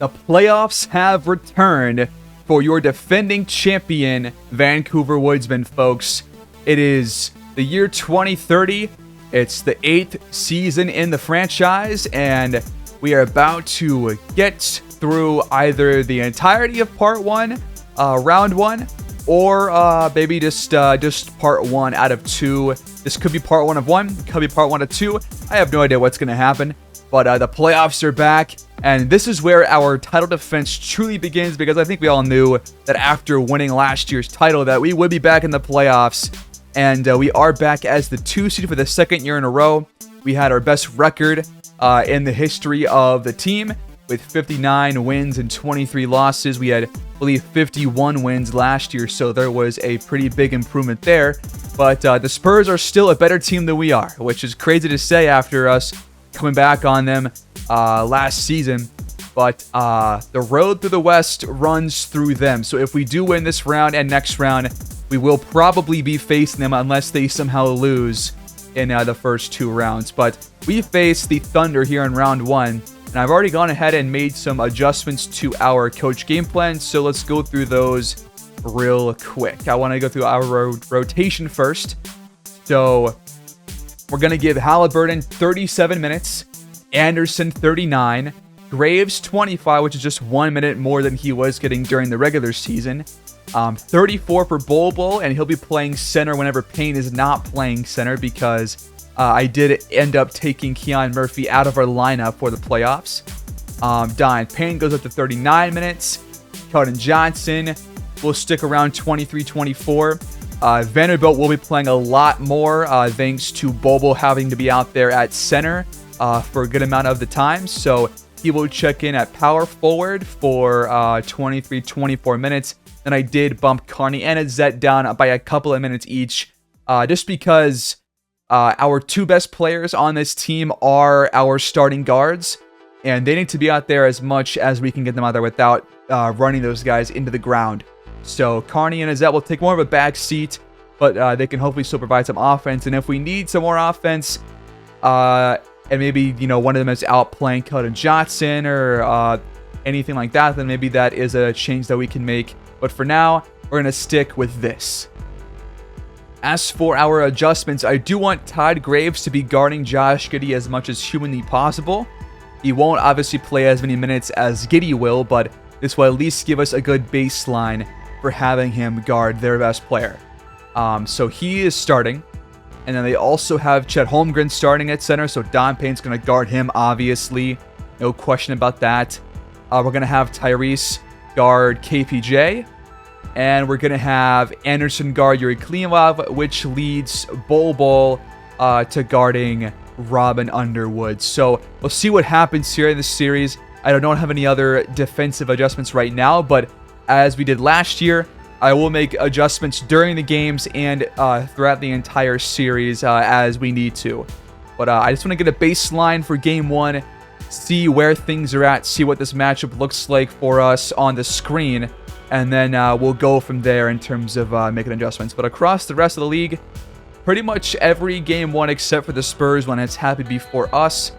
The playoffs have returned for your defending champion, Vancouver Woodsmen, folks. It is the year 2030. It's the 8th season in the franchise, and we are about to get through either the entirety of Part 1, Round 1, or maybe just Part 1 out of 2. This could be Part 1 of 1, could be Part 1 of 2. I have no idea what's going to happen, but the playoffs are back, and this is where our title defense truly begins, because I think we all knew that after winning last year's title that we would be back in the playoffs, and we are back as the 2 seed for the second year in a row. We had our best record in the history of the team, with 59 wins and 23 losses. We had, I believe, 51 wins last year, so there was a pretty big improvement there. But the Spurs are still a better team than we are, which is crazy to say after us coming back on them last season. But the road through the West runs through them. So if we do win this round and next round, we will probably be facing them unless they somehow lose in the first 2 rounds. But we face the Thunder here in round 1. And I've already gone ahead and made some adjustments to our coach game plan. So let's go through those real quick. I want to go through our rotation first. So we're going to give Halliburton 37 minutes, Anderson 39, Graves 25, which is just 1 minute more than he was getting during the regular season. 34 for Bol, and he'll be playing center whenever Payne is not playing center, because I did end up taking Keon Murphy out of our lineup for the playoffs. Don Payne goes up to 39 minutes. Keldon Johnson will stick around 23-24. Vanderbilt will be playing a lot more thanks to Bol having to be out there at center for a good amount of the time. So he will check in at power forward for 23-24 minutes. Then I did bump Carney and Azette down by a couple of minutes each, just because our 2 best players on this team are our starting guards, and they need to be out there as much as we can get them out there without running those guys into the ground. So Carney and Azette will take more of a back seat, but they can hopefully still provide some offense. And if we need some more offense, and maybe one of them is out playing Keldon Johnson or anything like that, then maybe that is a change that we can make. But for now, we're going to stick with this. As for our adjustments, I do want Todd Graves to be guarding Josh Giddey as much as humanly possible. He won't obviously play as many minutes as Giddey will, but this will at least give us a good baseline for having him guard their best player. So he is starting. And then they also have Chet Holmgren starting at center, so Don Payne's going to guard him, obviously. No question about that. We're going to have Tyrese guard KPJ. And we're going to have Anderson guard Yuri Klimov, which leads Bol to guarding Robin Underwood. So we'll see what happens here in this series. I don't have any other defensive adjustments right now, but as we did last year, I will make adjustments during the games and throughout the entire series as we need to. But I just want to get a baseline for Game 1, see where things are at, see what this matchup looks like for us on the screen, and then we'll go from there in terms of making adjustments. But across the rest of the league, pretty much every Game 1 except for the Spurs when it's happened before us.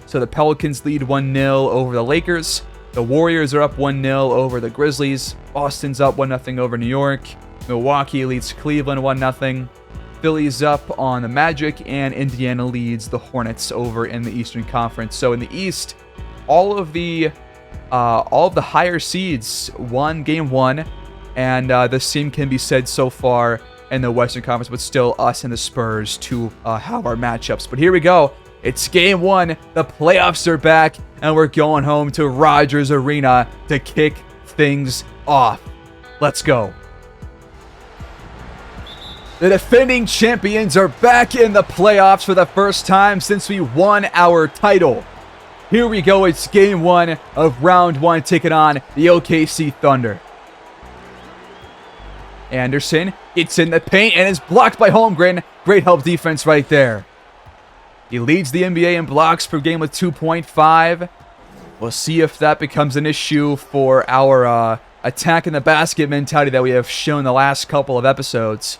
So the Pelicans lead 1-0 over the Lakers. The Warriors are up 1-0 over the Grizzlies. Boston's up 1-0 over New York. Milwaukee leads Cleveland 1-0. Philly's up on the Magic, and Indiana leads the Hornets over in the Eastern Conference. So in the East, all of the higher seeds won Game 1, and the same can be said so far in the Western Conference, but still us and the Spurs to have our matchups. But here we go. It's Game 1. The playoffs are back, and we're going home to Rogers Arena to kick things off. Let's go. The defending champions are back in the playoffs for the first time since we won our title. Here we go. It's Game 1 of Round 1, taking on the OKC Thunder. Anderson gets in the paint and is blocked by Holmgren. Great help defense right there. He leads the NBA in blocks per game with 2.5. We'll see if that becomes an issue for our attack in the basket mentality that we have shown the last couple of episodes.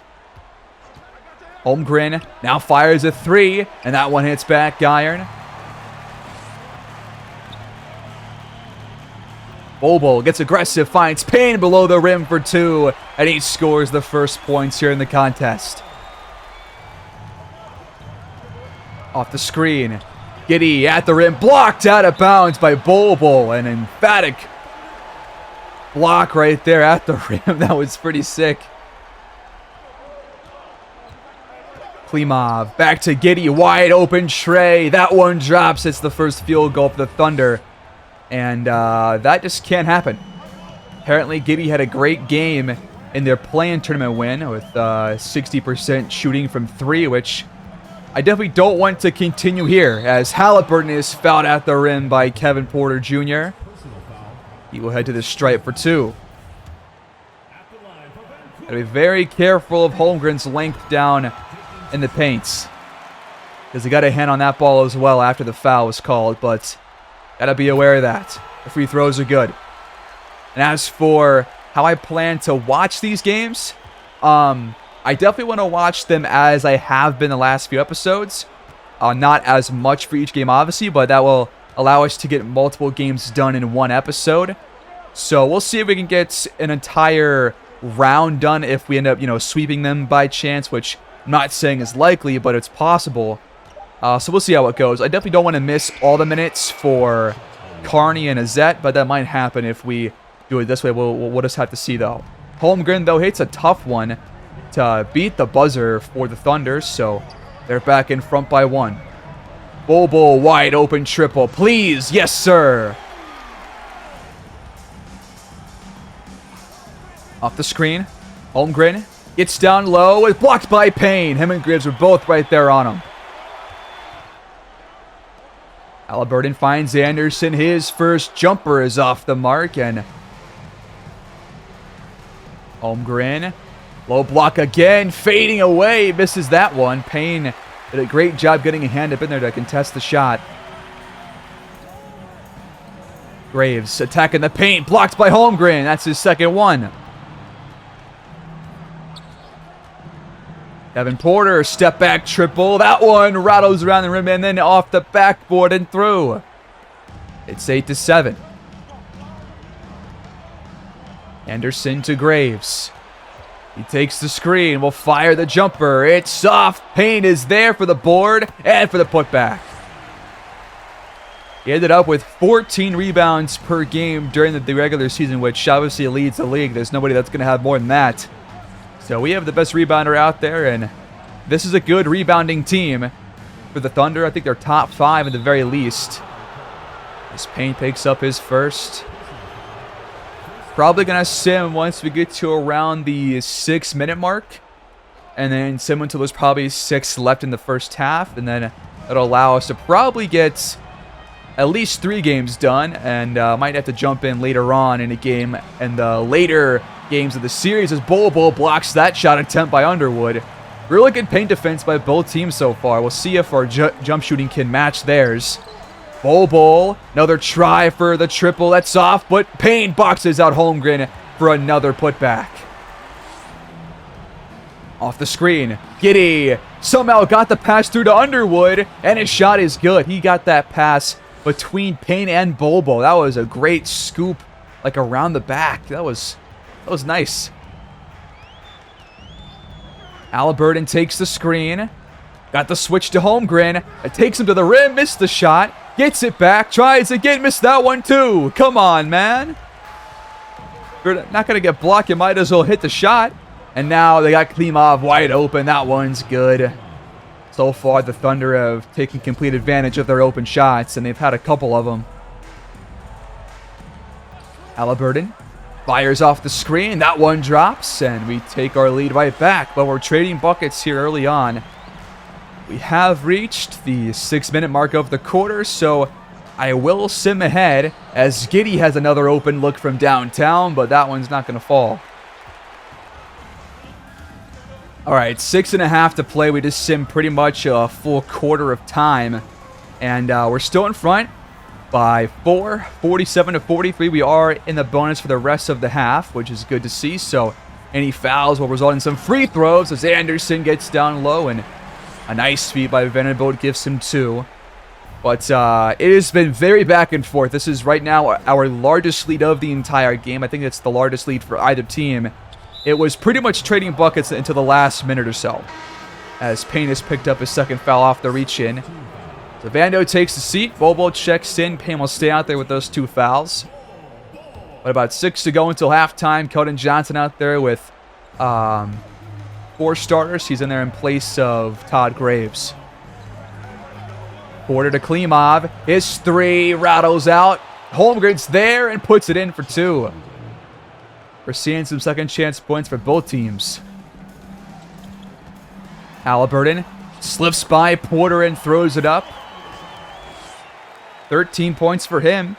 Holmgren now fires a 3, and that one hits back iron. Bobo gets aggressive, finds Payne below the rim for 2, and he scores the first points here in the contest. Off the screen, Giddey at the rim, blocked out of bounds by Bobo. An emphatic block right there at the rim. That was pretty sick. Klimov back to Giddey, wide open Trey. That one drops. It's the first field goal for the Thunder. And that just can't happen. Apparently, Giddey had a great game in their play-in tournament win with 60% shooting from 3, which I definitely don't want to continue here, as Halliburton is fouled at the rim by Kevin Porter Jr. He will head to the stripe for 2. Gotta be very careful of Holmgren's length down in the paints, because he got a hand on that ball as well after the foul was called, but gotta be aware of that. The free throws are good. And as for how I plan to watch these games, I definitely want to watch them as I have been the last few episodes. Not as much for each game, obviously, but that will allow us to get multiple games done in one episode. So we'll see if we can get an entire round done if we end up, sweeping them by chance, which I'm not saying is likely, but it's possible. So we'll see how it goes. I definitely don't want to miss all the minutes for Carney and Azette, but that might happen if we do it this way. We'll just have to see, though. Holmgren, though, hits a tough one to beat the buzzer for the Thunder, so they're back in front by 1. Bobo, wide open triple. Please, yes, sir. Off the screen, Holmgren gets down low. It's blocked by Payne. Him and Graves are both right there on him. Halliburton finds Anderson. His first jumper is off the mark, and Holmgren, low block again, fading away, misses that one. Payne did a great job getting a hand up in there to contest the shot. Graves attacking the paint, blocked by Holmgren. That's his second one. Kevin Porter, step back triple. That one rattles around the rim and then off the backboard and through. It's 8-7. Anderson to Graves. He takes the screen, will fire the jumper. It's soft. Payne is there for the board and for the putback. He ended up with 14 rebounds per game during the regular season, which obviously leads the league. There's nobody that's going to have more than that. So we have the best rebounder out there, and this is a good rebounding team for the Thunder. I think they're top 5 at the very least. As Payne picks up his first. Probably going to sim once we get to around the 6-minute mark. And then sim until there's probably 6 left in the first half. And then it'll allow us to probably get at least 3 games done. And might have to jump in later on in a game in the later games of the series as Bobo blocks that shot attempt by Underwood. Really good paint defense by both teams so far. We'll see if our jump shooting can match theirs. Bobo, another try for the triple. That's off, but Payne boxes out Holmgren for another putback. Off the screen, Giddey somehow got the pass through to Underwood, and his shot is good. He got that pass between Payne and Bobo. That was a great scoop, like around the back. That was nice. Halliburton takes the screen. Got the switch to Holmgren. It takes him to the rim, missed the shot. Gets it back, tries again, missed that one too. Come on, man. If you're not going to get blocked, you might as well hit the shot. And now they got Klimov wide open. That one's good. So far, the Thunder have taken complete advantage of their open shots, and they've had a couple of them. Halliburton fires off the screen. That one drops, and we take our lead right back. But we're trading buckets here early on. We have reached the 6-minute mark of the quarter, so I will sim ahead as Giddey has another open look from downtown, but that one's not going to fall. All right, 6.5 to play. We just simmed pretty much a full quarter of time, and we're still in front by 4, 47-43. We are in the bonus for the rest of the half, which is good to see. So any fouls will result in some free throws as Anderson gets down low, and a nice feed by Vanderbilt gives him 2. But it has been very back and forth. This is right now our largest lead of the entire game. I think it's the largest lead for either team. It was pretty much trading buckets until the last minute or so, as Payne has picked up his second foul off the reach-in. So Vando takes the seat. Bobo checks in. Payne will stay out there with those 2 fouls. But about 6 to go until halftime. Keldon Johnson out there with 4 starters. He's in there in place of Todd Graves. Porter to Klimov. His 3 rattles out. Holmgren's there and puts it in for 2. We're seeing some second chance points for both teams. Halliburton slips by Porter and throws it up. 13 points for him.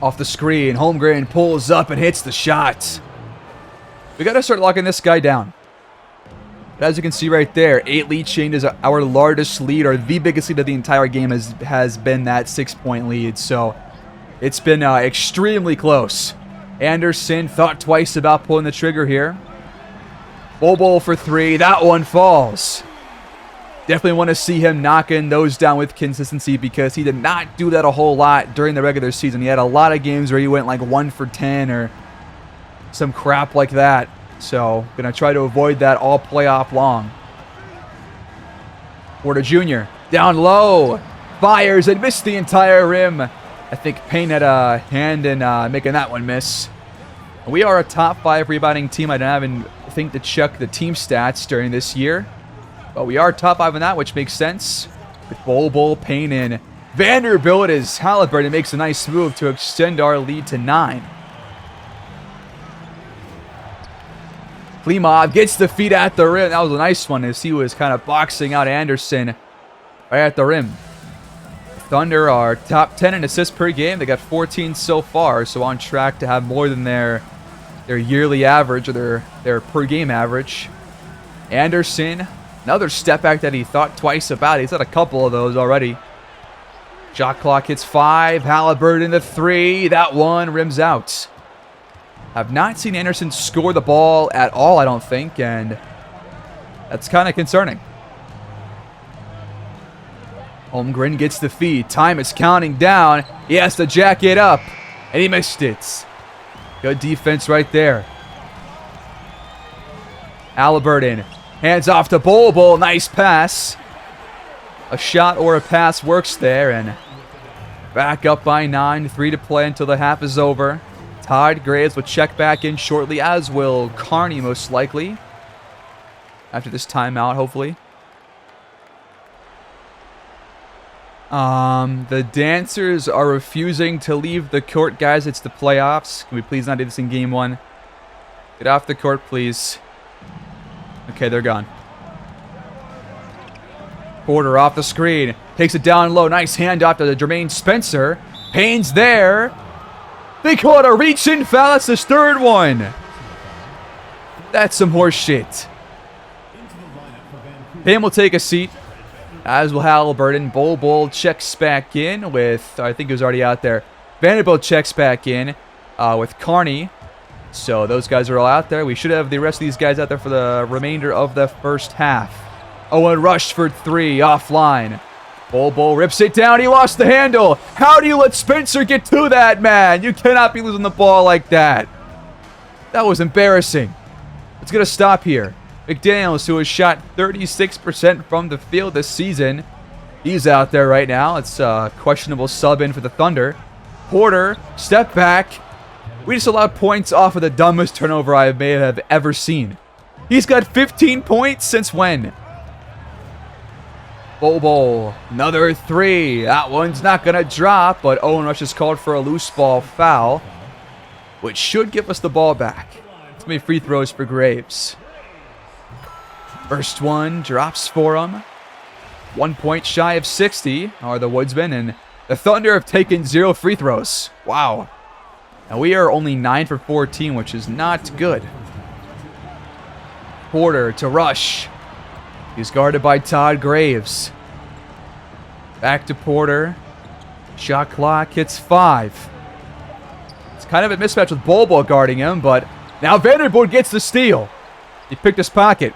Off the screen, Holmgren pulls up and hits the shot. We got to start locking this guy down. But as you can see right there, 8 lead changes. Our largest lead, or the biggest lead of the entire game, has been that 6-point lead. So it's been extremely close. Anderson thought twice about pulling the trigger here. Bobo for 3. That one falls. Definitely want to see him knocking those down with consistency, because he did not do that a whole lot during the regular season. He had a lot of games where he went like 1 for 10 or some crap like that. So going to try to avoid that all playoff long. Porter Jr. down low. Fires and missed the entire rim. I think Payne had a hand in making that one miss. We are a top 5 rebounding team. I don't even think to check the team stats during this year. But we are top 5 in that, which makes sense. With Bobo, Payne, and Vanderbilt as Halliburton makes a nice move to extend our lead to 9. Klimov gets the feet at the rim. That was a nice one, as he was kind of boxing out Anderson right at the rim. Thunder are top 10 in assists per game. They got 14 so far, so on track to have more than their yearly average, or their per game average. Anderson, another step back that he thought twice about. He's had a couple of those already. Shot clock hits 5. Halliburton the 3. That one rims out. I've not seen Anderson score the ball at all, I don't think, and that's kind of concerning. Holmgren gets the feed. Time is counting down. He has to jack it up, and he missed it. Good defense right there. Halliburton hands off to Bobo. Nice pass. A shot or a pass works there, and back up by 9. 3 to play until the half is over. Todd Graves will check back in shortly, as will Carney most likely. After this timeout, hopefully. The dancers are refusing to leave the court, guys. It's the playoffs. Can we please not do this in game 1? Get off the court, please. Okay, they're gone. Porter off the screen. Takes it down low. Nice handoff to Jermaine Spencer. Payne's there. They call it a reach-in foul. That's his 3rd one. That's some horse shit. Payne will take a seat, as will Halliburton. Bobo checks back in with, I think he was already out there. Vanderbilt checks back in with Carney. So those guys are all out there. We should have the rest of these guys out there for the remainder of the first half. Owen rushed for 3 offline. Bobo rips it down. He lost the handle. How do you let Spencer get to that, man? You cannot be losing the ball like that. That was embarrassing. It's going to stop here. McDaniels, who has shot 36% from the field this season, he's out there right now. It's a questionable sub in for the Thunder. Porter, step back. We just allowed points off of the dumbest turnover I may have ever seen. He's got 15 points since when? Bobo, another 3. That one's not going to drop, but Owen Rush is called for a loose ball foul, which should give us the ball back. Too many free throws for Graves. First one drops for him. 1 point shy of 60 are the Woodsmen, and the Thunder have taken 0 free throws. Wow. And we are only 9 for 14, which is not good. Porter to Rush. He's guarded by Todd Graves. Back to Porter. Shot clock hits 5. It's kind of a mismatch with Bobo guarding him, but now Vanderbilt gets the steal. He picked his pocket.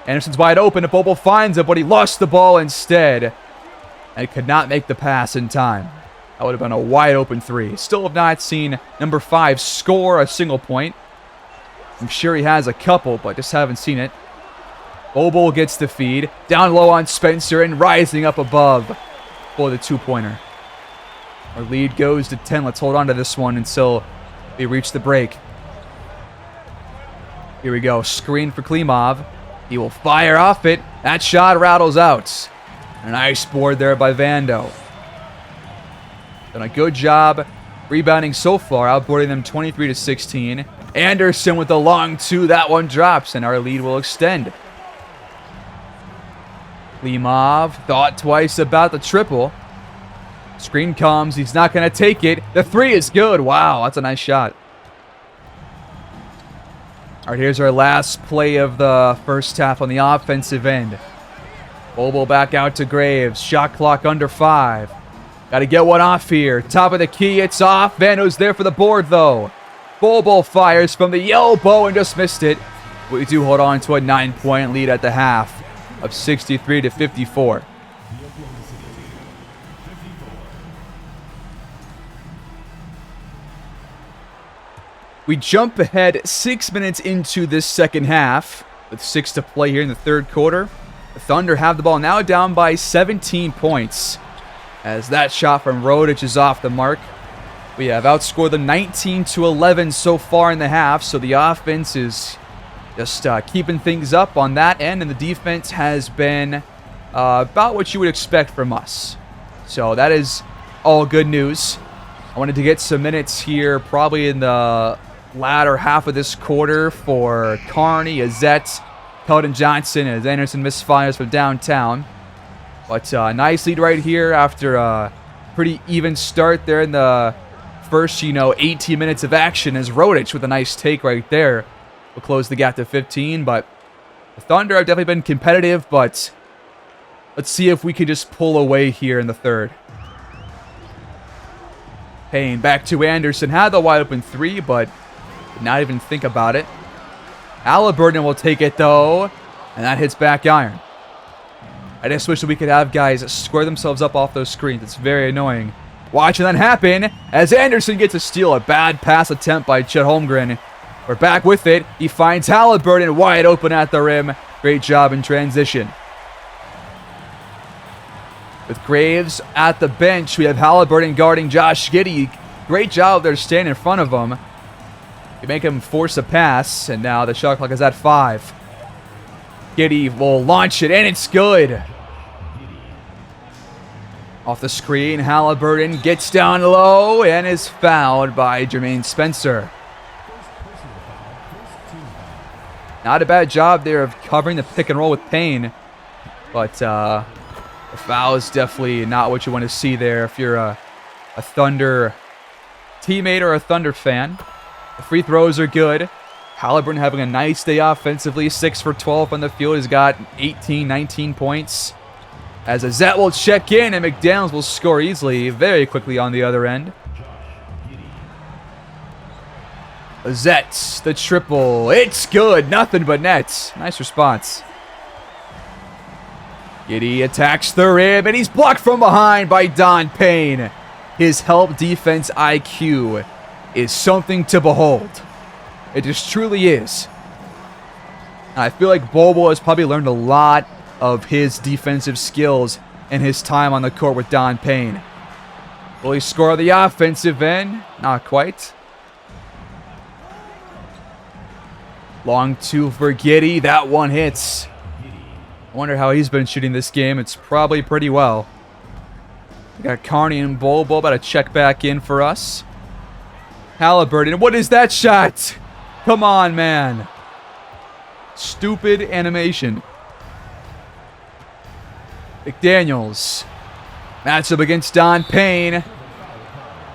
Anderson's wide open. And Bobo finds it, but he lost the ball instead. And could not make the pass in time. That would have been a wide open three. Still have not seen number 5 score a single point. I'm sure he has a couple, but just haven't seen it. Bobo gets the feed. Down low on Spencer and rising up above for the 2-pointer. Our lead goes to 10. Let's hold on to this one until we reach the break. Here we go. Screen for Klimov. He will fire off it. That shot rattles out. A nice board there by Vando. Done a good job rebounding so far, outboarding them 23-16. Anderson with the long 2. That one drops, and our lead will extend. Klimov thought twice about the triple. Screen comes. He's not going to take it. The 3 is good. Wow, that's a nice shot. All right, here's our last play of the first half on the offensive end. Bobo back out to Graves. Shot clock under 5. Got to get one off here. Top of the key, it's off. Vando's there for the board, though. Bobo fires from the elbow and just missed it. We do hold on to a 9-point lead at the half of 63-54. We jump ahead 6 minutes into this second half with 6 to play here in the third quarter. The Thunder have the ball now down by 17 points. As that shot from Rodich is off the mark. We have outscored them 19-11 so far in the half, so the offense is just keeping things up on that end, and the defense has been about what you would expect from us. So that is all good news. I wanted to get some minutes here probably in the latter half of this quarter for Carney, Azette, Keldon Johnson, as Anderson misfires from downtown. But nice lead right here after a pretty even start there in the first, 18 minutes of action, as Rodich with a nice take right there will close the gap to 15. But the Thunder have definitely been competitive, but let's see if we can just pull away here in the third. Payne back to Anderson. Had the wide open 3, but did not even think about it. Halliburton will take it, though, and that hits back iron. I just wish that we could have guys square themselves up off those screens. It's very annoying. Watching that happen as Anderson gets a steal. A bad pass attempt by Chet Holmgren. We're back with it. He finds Halliburton wide open at the rim. Great job in transition. With Graves at the bench, we have Halliburton guarding Josh Giddey. Great job there standing in front of him. You make him force a pass, and now the shot clock is at 5. Giddey will launch it, and it's good. Off the screen, Halliburton gets down low and is fouled by Jermaine Spencer. Not a bad job there of covering the pick and roll with Payne, but the foul is definitely not what you want to see there if you're a Thunder teammate or a Thunder fan. The free throws are good. Halliburton having a nice day offensively. 6 for 12 on the field. He's got 18, 19 points. As Azette will check in, and McDaniels will score easily, very quickly on the other end. Azette, the triple. It's good. Nothing but nets. Nice response. Giddey attacks the rim, and he's blocked from behind by Don Payne. His help defense IQ is something to behold. It just truly is. I feel like Bobo has probably learned a lot of his defensive skills in his time on the court with Don Payne. Will he score on the offensive end? Not quite. Long 2 for Giddey. That one hits. I wonder how he's been shooting this game. It's probably pretty well. We got Carney and Bobo about to check back in for us. Halliburton. What is that shot? Come on, man. Stupid animation. McDaniels. Matchup against Don Payne.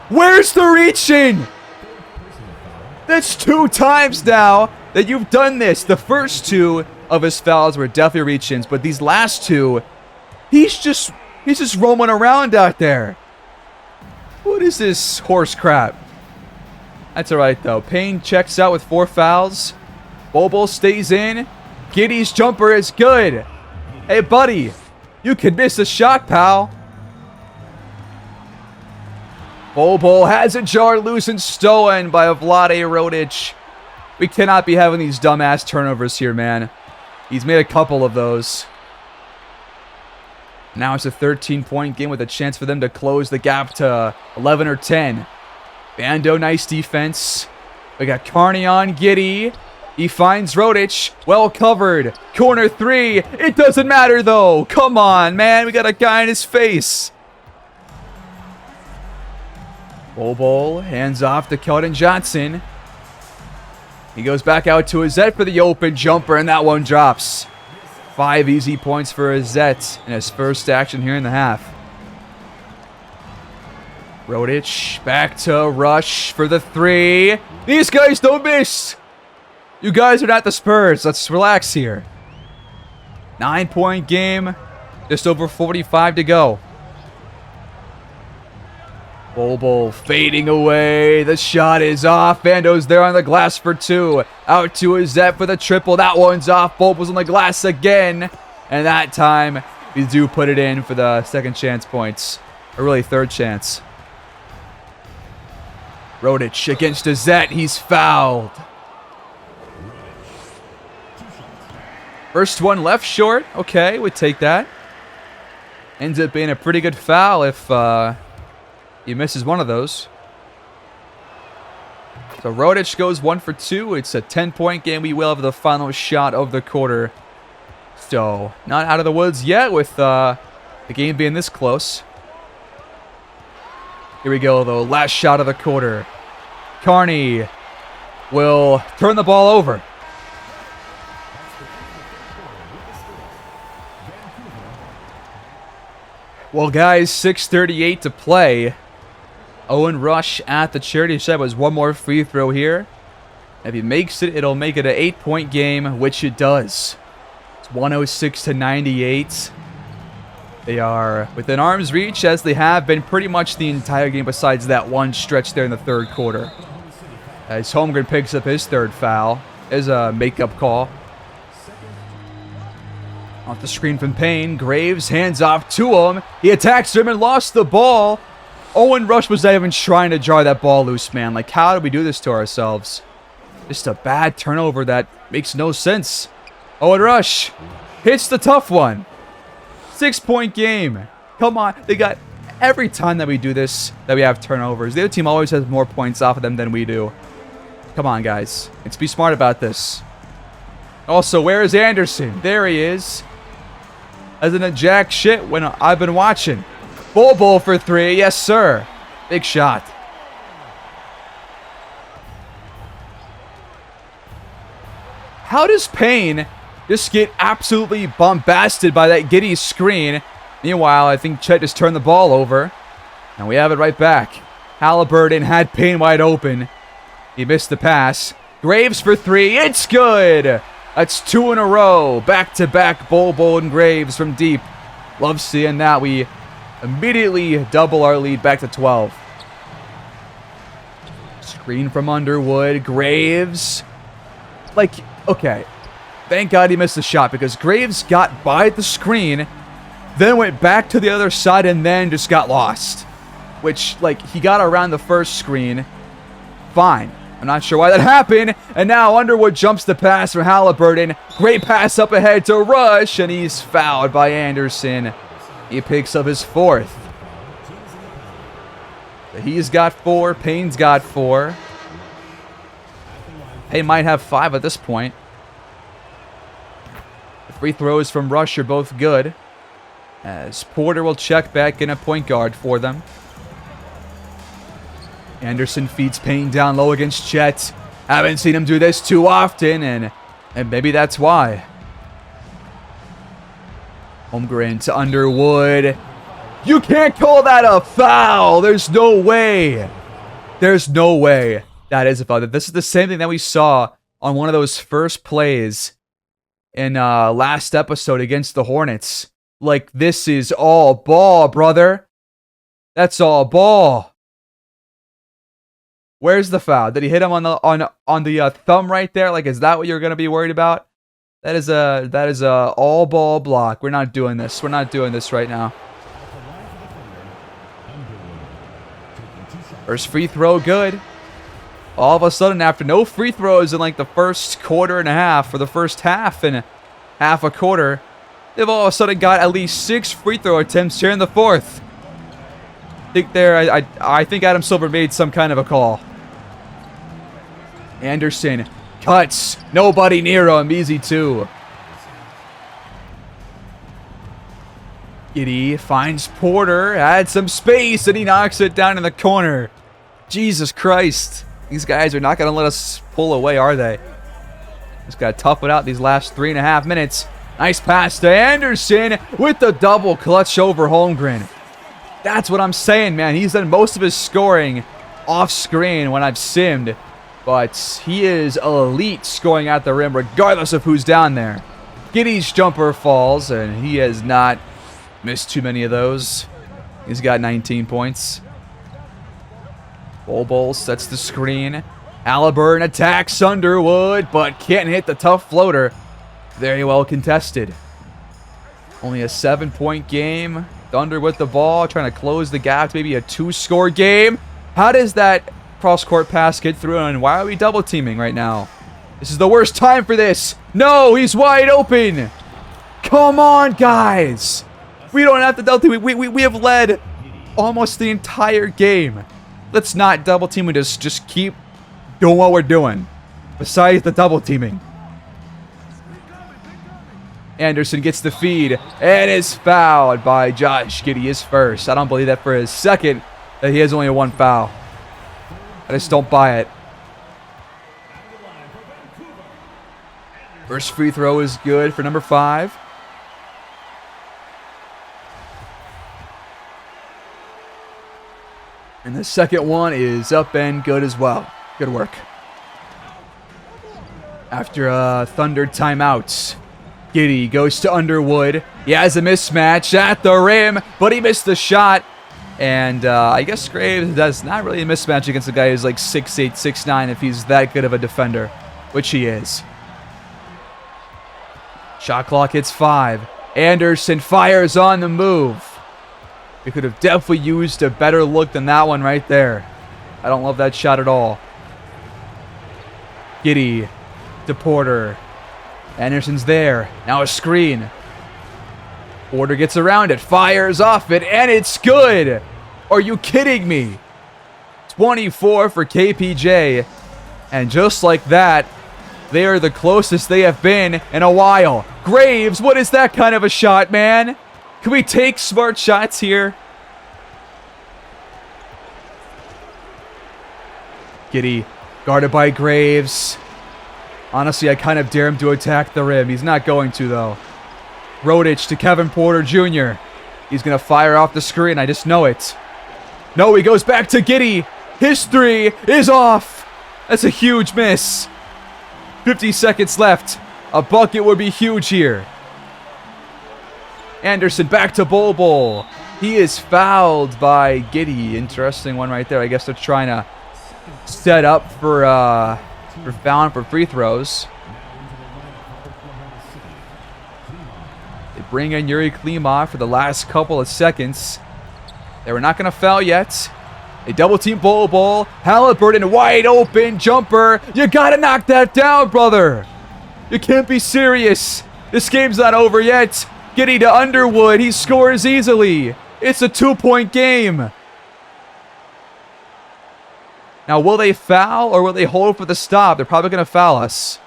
Where's the reaching? That's 2 times now that you've done this. The first 2 of his fouls were definitely reach-ins, but these last 2, he's just roaming around out there. What is this horse crap? That's all right, though. Payne checks out with 4 fouls. Bobo stays in. Giddy's jumper is good. Hey, buddy, you could miss a shot, pal. Bol has a jar loose and stolen by Vlade Rodic. We cannot be having these dumbass turnovers here, man. He's made a couple of those. Now it's a 13-point game with a chance for them to close the gap to 11 or 10. Bando, nice defense. We got Carney on Giddy. He finds Rodic. Well covered. Corner three. It doesn't matter, though. Come on, man. We got a guy in his face. Bol hands off to Keldon Johnson. He goes back out to Azette for the open jumper, and that one drops. 5 easy points for Azette in his first action here in the half. Rodic back to Rush for the three. These guys don't miss. You guys are not the Spurs. Let's relax here. 9-point game. Just over 45 to go. Bol fading away. The shot is off. Bando's there on the glass for two. Out to Azette for the triple. That one's off. Bol's on the glass again. And that time, we do put it in for the second chance points. Or really, third chance. Rodic against Azette. He's fouled. First one left short. Okay, we'd take that. Ends up being a pretty good foul if he misses one of those. So Rodic goes 1 for 2. It's a 10-point game. We will have the final shot of the quarter. So, not out of the woods yet with the game being this close. Here we go, though. Last shot of the quarter. Carney will turn the ball over. Well, guys, 6:38 to play. Owen Rush at the charity stripe was one more free throw here. If he makes it, it'll make it an 8-point game, which it does. It's 106-98. They are within arm's reach, as they have been pretty much the entire game besides that one stretch there in the third quarter. As Holmgren picks up his third foul. There's a makeup call. Off the screen from Payne. Graves hands off to him. He attacks him and lost the ball. Owen Rush was not even trying to jar that ball loose, man. Like, how did we do this to ourselves? Just a bad turnover that makes no sense. Owen Rush hits the tough one. 6-point game. Come on. They got every time that we do this, that we have turnovers. The other team always has more points off of them than we do. Come on, guys. Let's be smart about this. Also, where is Anderson? There he is. As in a jack shit when I've been watching. Bol for three. Yes, sir. Big shot. How does Payne just get absolutely bombasted by that Giddy screen? Meanwhile, I think Chet just turned the ball over. And we have it right back. Halliburton had Payne wide open. He missed the pass. Graves for three. It's good. That's 2 in a row. Back-to-back Bol and Graves from deep. Love seeing that. We immediately double our lead back to 12. Screen from Underwood. Graves. Like, okay. Thank God he missed the shot because Graves got by the screen, then went back to the other side and then just got lost. Which, like, he got around the first screen. Fine. I'm not sure why that happened. And now Underwood jumps the pass from Halliburton. Great pass up ahead to Rush, and he's fouled by Anderson. He picks up his fourth. He's got 4. Payne's got 4. Payne might have 5 at this point. The free throws from Rush are both good, as Porter will check back in a point guard for them. Anderson feeds Payne down low against Chet. Haven't seen him do this too often, and maybe that's why. Holmgren to Underwood. You can't call that a foul. There's no way. There's no way that is a foul. This is the same thing that we saw on one of those first plays in last episode against the Hornets. Like, this is all ball, brother. That's all ball. Where's the foul? Did he hit him on the thumb right there? Like, is that what you're going to be worried about? That is a all ball block. We're not doing this. We're not doing this right now. First free throw, good. All of a sudden, after no free throws in like the first quarter and a half, or the first half and half a quarter, they've all of a sudden got at least 6 free throw attempts here in the fourth. I think Adam Silver made some kind of a call. Anderson cuts. Nobody near him. Easy 2. Giddy finds Porter. Had some space, and he knocks it down in the corner. Jesus Christ. These guys are not going to let us pull away, are they? Just got to tough it out these last 3.5 minutes. Nice pass to Anderson with the double clutch over Holmgren. That's what I'm saying, man. He's done most of his scoring off screen when I've simmed. But he is elite scoring at the rim regardless of who's down there. Giddy's jumper falls, and he has not missed too many of those. He's got 19 points. Bol sets the screen. Halliburton attacks Underwood, but can't hit the tough floater. Very well contested. Only a 7-point game. Thunder with the ball, trying to close the gap to maybe a 2-score game. How does that cross-court pass get through, and why are we double-teaming right now? This is the worst time for this. No, he's wide open. Come on, guys. We don't have to double-team. We have led almost the entire game. Let's not double-team. We just keep doing what we're doing. Besides the double-teaming. Anderson gets the feed and is fouled by Josh Giddey, his first. I don't believe that for his second that he has only 1 foul. I just don't buy it. First free throw is good for number 5. And the second one is up and good as well. Good work. After a Thunder timeout, Giddey goes to Underwood. He has a mismatch at the rim, but he missed the shot. And I guess Graves does not really a mismatch against a guy who's like 6'8", 6'9", if he's that good of a defender, which he is. Shot clock hits 5. Anderson fires on the move. We could have definitely used a better look than that one right there. I don't love that shot at all. Giddey to Porter. Anderson's there. Now a screen. Porter gets around it, fires off it, and it's good. Are you kidding me? 24 for KPJ. And just like that, they are the closest they have been in a while. Graves, what is that kind of a shot, man? Can we take smart shots here? Giddey guarded by Graves. Honestly, I kind of dare him to attack the rim. He's not going to, though. Rodich to Kevin Porter Jr. He's going to fire off the screen. I just know it. No, he goes back to Giddey. His 3 is off. That's a huge miss. 50 seconds left. A bucket would be huge here. Anderson back to Bol. He is fouled by Giddey. Interesting one right there. I guess they're trying to set up for fouling for free throws. They bring in Yuri Klimov for the last couple of seconds. They were not going to foul yet. They double team Bol. Halliburton wide open jumper. You got to knock that down, brother. You can't be serious. This game's not over yet. Giddey to Underwood. He scores easily. It's a 2-point game. Now, will they foul or will they hold for the stop? They're probably going to foul us.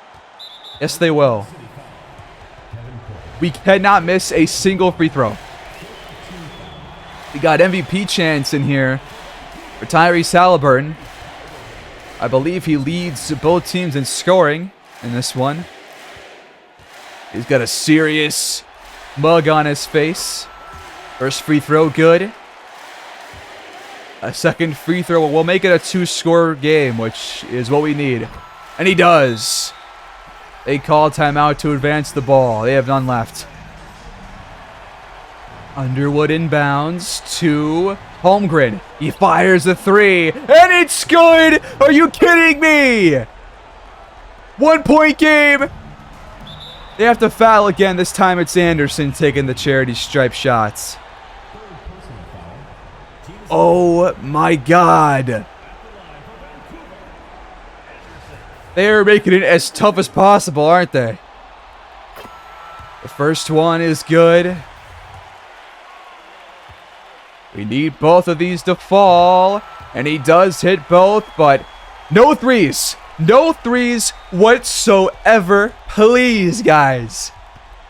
Yes, they will. We cannot miss a single free throw. We got MVP chance in here for Tyrese Halliburton. I believe he leads both teams in scoring in this one. He's got a serious mug on his face. First free throw, good. A second free throw will make it a 2-score game, which is what we need. And he does. They call timeout to advance the ball. They have none left. Underwood inbounds to Holmgren. He fires the 3, and it's good! Are you kidding me? 1-point game. They have to foul again. This time it's Anderson taking the charity stripe shots. Oh my God. They're making it as tough as possible, aren't they? The first one is good. We need both of these to fall. And he does hit both, but no threes. No threes whatsoever. Please, guys.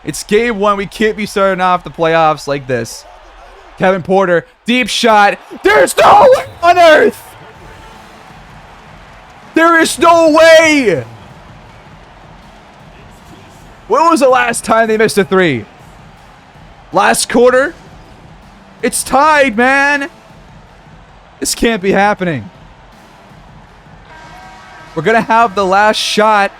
It's game one. We can't be starting off the playoffs like this. Kevin Porter, deep shot. There's no way on earth. There is no way. When was the last time they missed a three? Last quarter? It's tied, man. This can't be happening. We're going to have the last shot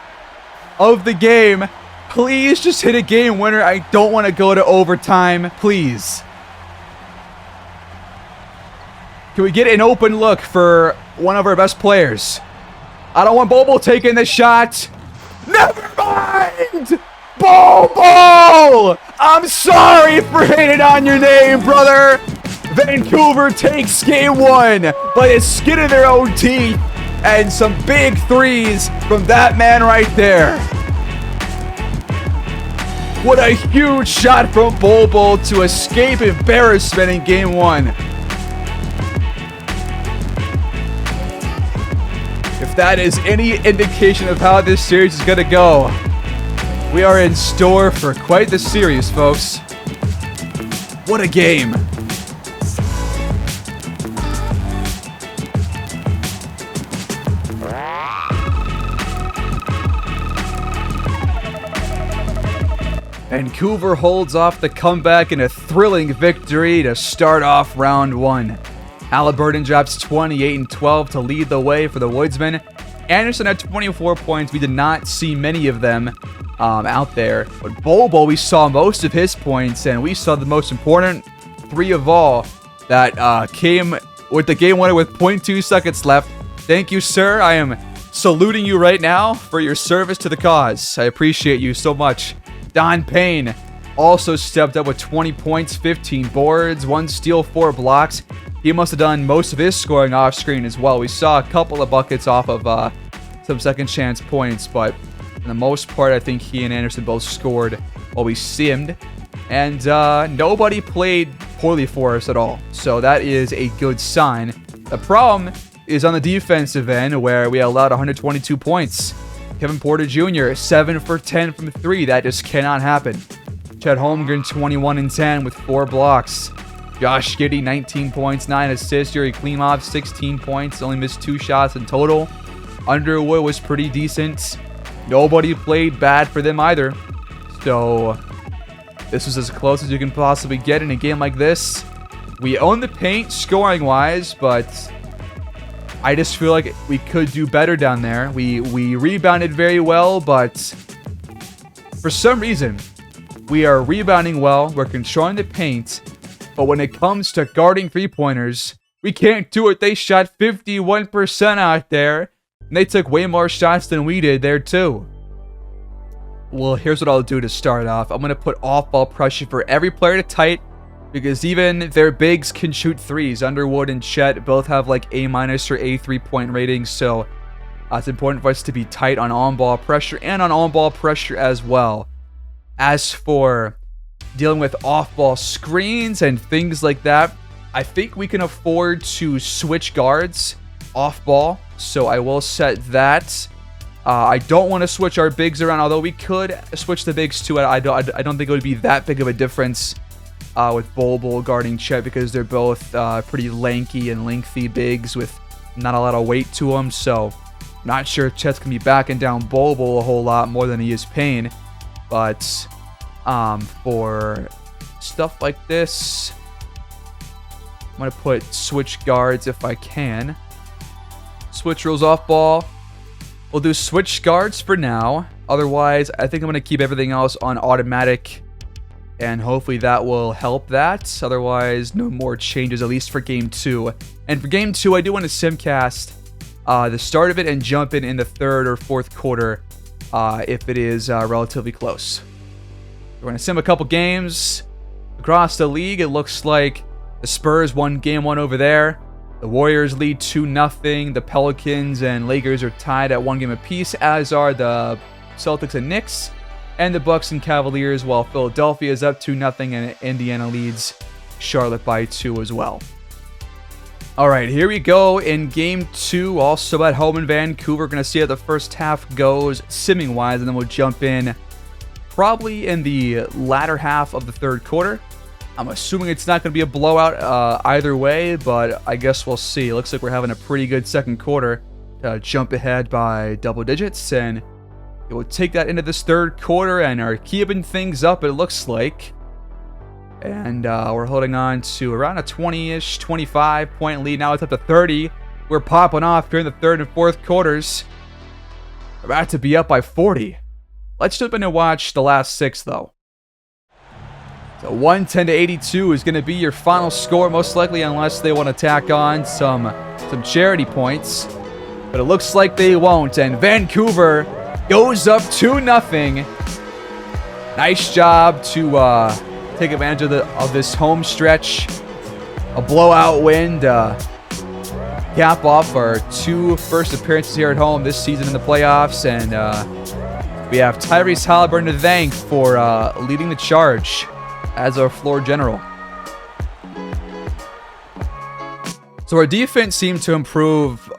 of the game. Please just hit a game winner. I don't want to go to overtime. Please. Can we get an open look for one of our best players? I don't want Bobo taking the shot. Never mind. Bobo! I'm sorry for hating on your name, brother. Vancouver takes game one by the skin of their own teeth and some big threes from that man right there. What a huge shot from Bobo to escape embarrassment in game one. If that is any indication of how this series is going to go, we are in store for quite the series, folks. What a game. Vancouver holds off the comeback in a thrilling victory to start off round one. Halliburton drops 28 and 12 to lead the way for the Woodsmen. Anderson had 24 points. We did not see many of them out there. But Bobo, we saw most of his points, and we saw the most important three of all that came with the game winner with 0.2 seconds left. Thank you, sir. I am saluting you right now for your service to the cause. I appreciate you so much. Don Payne also stepped up with 20 points, 15 boards, 1 steal, 4 blocks. He must have done most of his scoring off screen as well. We saw a couple of buckets off of some second chance points, but for the most part, I think he and Anderson both scored while we simmed. And nobody played poorly for us at all. So that is a good sign. The problem is on the defensive end, where we allowed 122 points. Kevin Porter Jr., 7 for 10 from 3. That just cannot happen. Chet Holmgren, 21 and 10 with 4 blocks. Josh Giddey, 19 points, 9 assists. Yuri Klimov, 16 points. Only missed 2 shots in total. Underwood was pretty decent. Nobody played bad for them either. So this was as close as you can possibly get in a game like this. We own the paint scoring-wise, but I just feel like we could do better down there. We rebounded very well, but for some reason, we are rebounding well. We're controlling the paint, but when it comes to guarding three-pointers, we can't do it. They shot 51% out there, and they took way more shots than we did there too. Well, here's what I'll do to start off. I'm going to put off-ball pressure for every player to tight, because even their bigs can shoot threes. Underwood and Chet both have like A- or A 3-point ratings, so it's important for us to be tight on on-ball pressure and on on-ball pressure as well. As for dealing with off-ball screens and things like that, I think we can afford to switch guards off-ball, so I will set that. I don't want to switch our bigs around, although we could switch the bigs too. I don't think it would be that big of a difference with Bobo guarding Chet, because they're both pretty lanky and lengthy bigs with not a lot of weight to them. So not sure if Chet's going to be backing down Bobo a whole lot more than he is Payne. But for stuff like this, I'm going to put switch guards if I can. Switch rules off ball. We'll do switch guards for now. Otherwise, I think I'm going to keep everything else on automatic, and hopefully that will help that. Otherwise, no more changes, at least for Game 2. And for Game 2, I do want to simcast the start of it and jump in the third or fourth quarter if it is relatively close. We're going to sim a couple games across the league. It looks like the Spurs won game 1 over there. The Warriors lead 2-0. The Pelicans and Lakers are tied at 1 game apiece, as are the Celtics and Knicks. And the Bucks and Cavaliers, while Philadelphia is up 2-0 and Indiana leads Charlotte by 2 as well. All right, here we go in game 2, also at home in Vancouver. We're going to see how the first half goes simming-wise, and then we'll jump in probably in the latter half of the third quarter. I'm assuming it's not going to be a blowout either way, but I guess we'll see. It looks like we're having a pretty good second quarter to jump ahead by double digits, and we'll take that into this third quarter and are keeping things up, it looks like. And we're holding on to around a 20-ish, 25-point lead. Now it's up to 30. We're popping off during the third and fourth quarters. We're about to be up by 40. Let's jump in and watch the last 6, though. So 110-82 is going to be your final score, most likely, unless they want to tack on some charity points. But it looks like they won't. And Vancouver goes up 2-0. Nice job to take advantage of this home stretch. A blowout win to cap off our 2 first appearances here at home this season in the playoffs. And we have Tyrese Haliburton to thank for leading the charge as our floor general. So our defense seemed to improve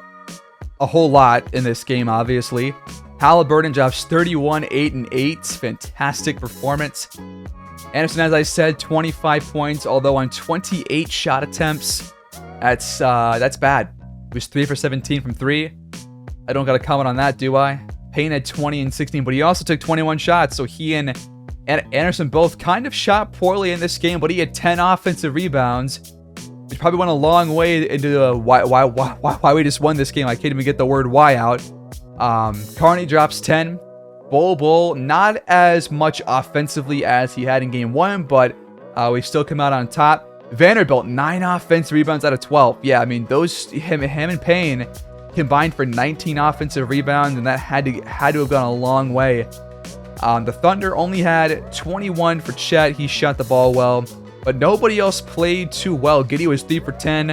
a whole lot in this game, obviously. Haliburton drops 31, 8, and 8. Fantastic performance. Anderson, as I said, 25 points, although on 28 shot attempts. That's bad. He was 3 for 17 from 3. I don't got to comment on that, do I? Payne had 20 and 16, but he also took 21 shots, so he and Anderson both kind of shot poorly in this game, but he had 10 offensive rebounds, which probably went a long way into why we just won this game. I can't even get the word why out. Carney drops 10. Bull, not as much offensively as he had in game 1, but we still come out on top. Vanderbilt, 9 offensive rebounds out of 12. Yeah, I mean, him and Payne combined for 19 offensive rebounds, and that had to have gone a long way. The Thunder only had 21 for Chet. He shot the ball well, but nobody else played too well. Giddey was 3 for 10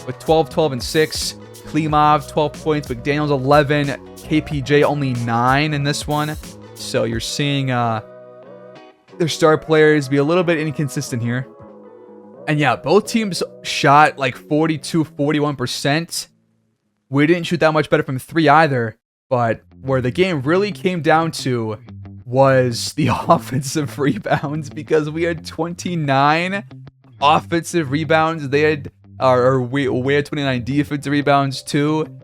with 12, 12, and 6. Klimov, 12 points. McDaniels, 11. KPJ, only 9 in this one. So you're seeing their star players be a little bit inconsistent here. And yeah, both teams shot like 42, 41%. We didn't shoot that much better from 3 either. But where the game really came down to was the offensive rebounds, because we had 29 offensive rebounds. They had, we had 29 defensive rebounds too.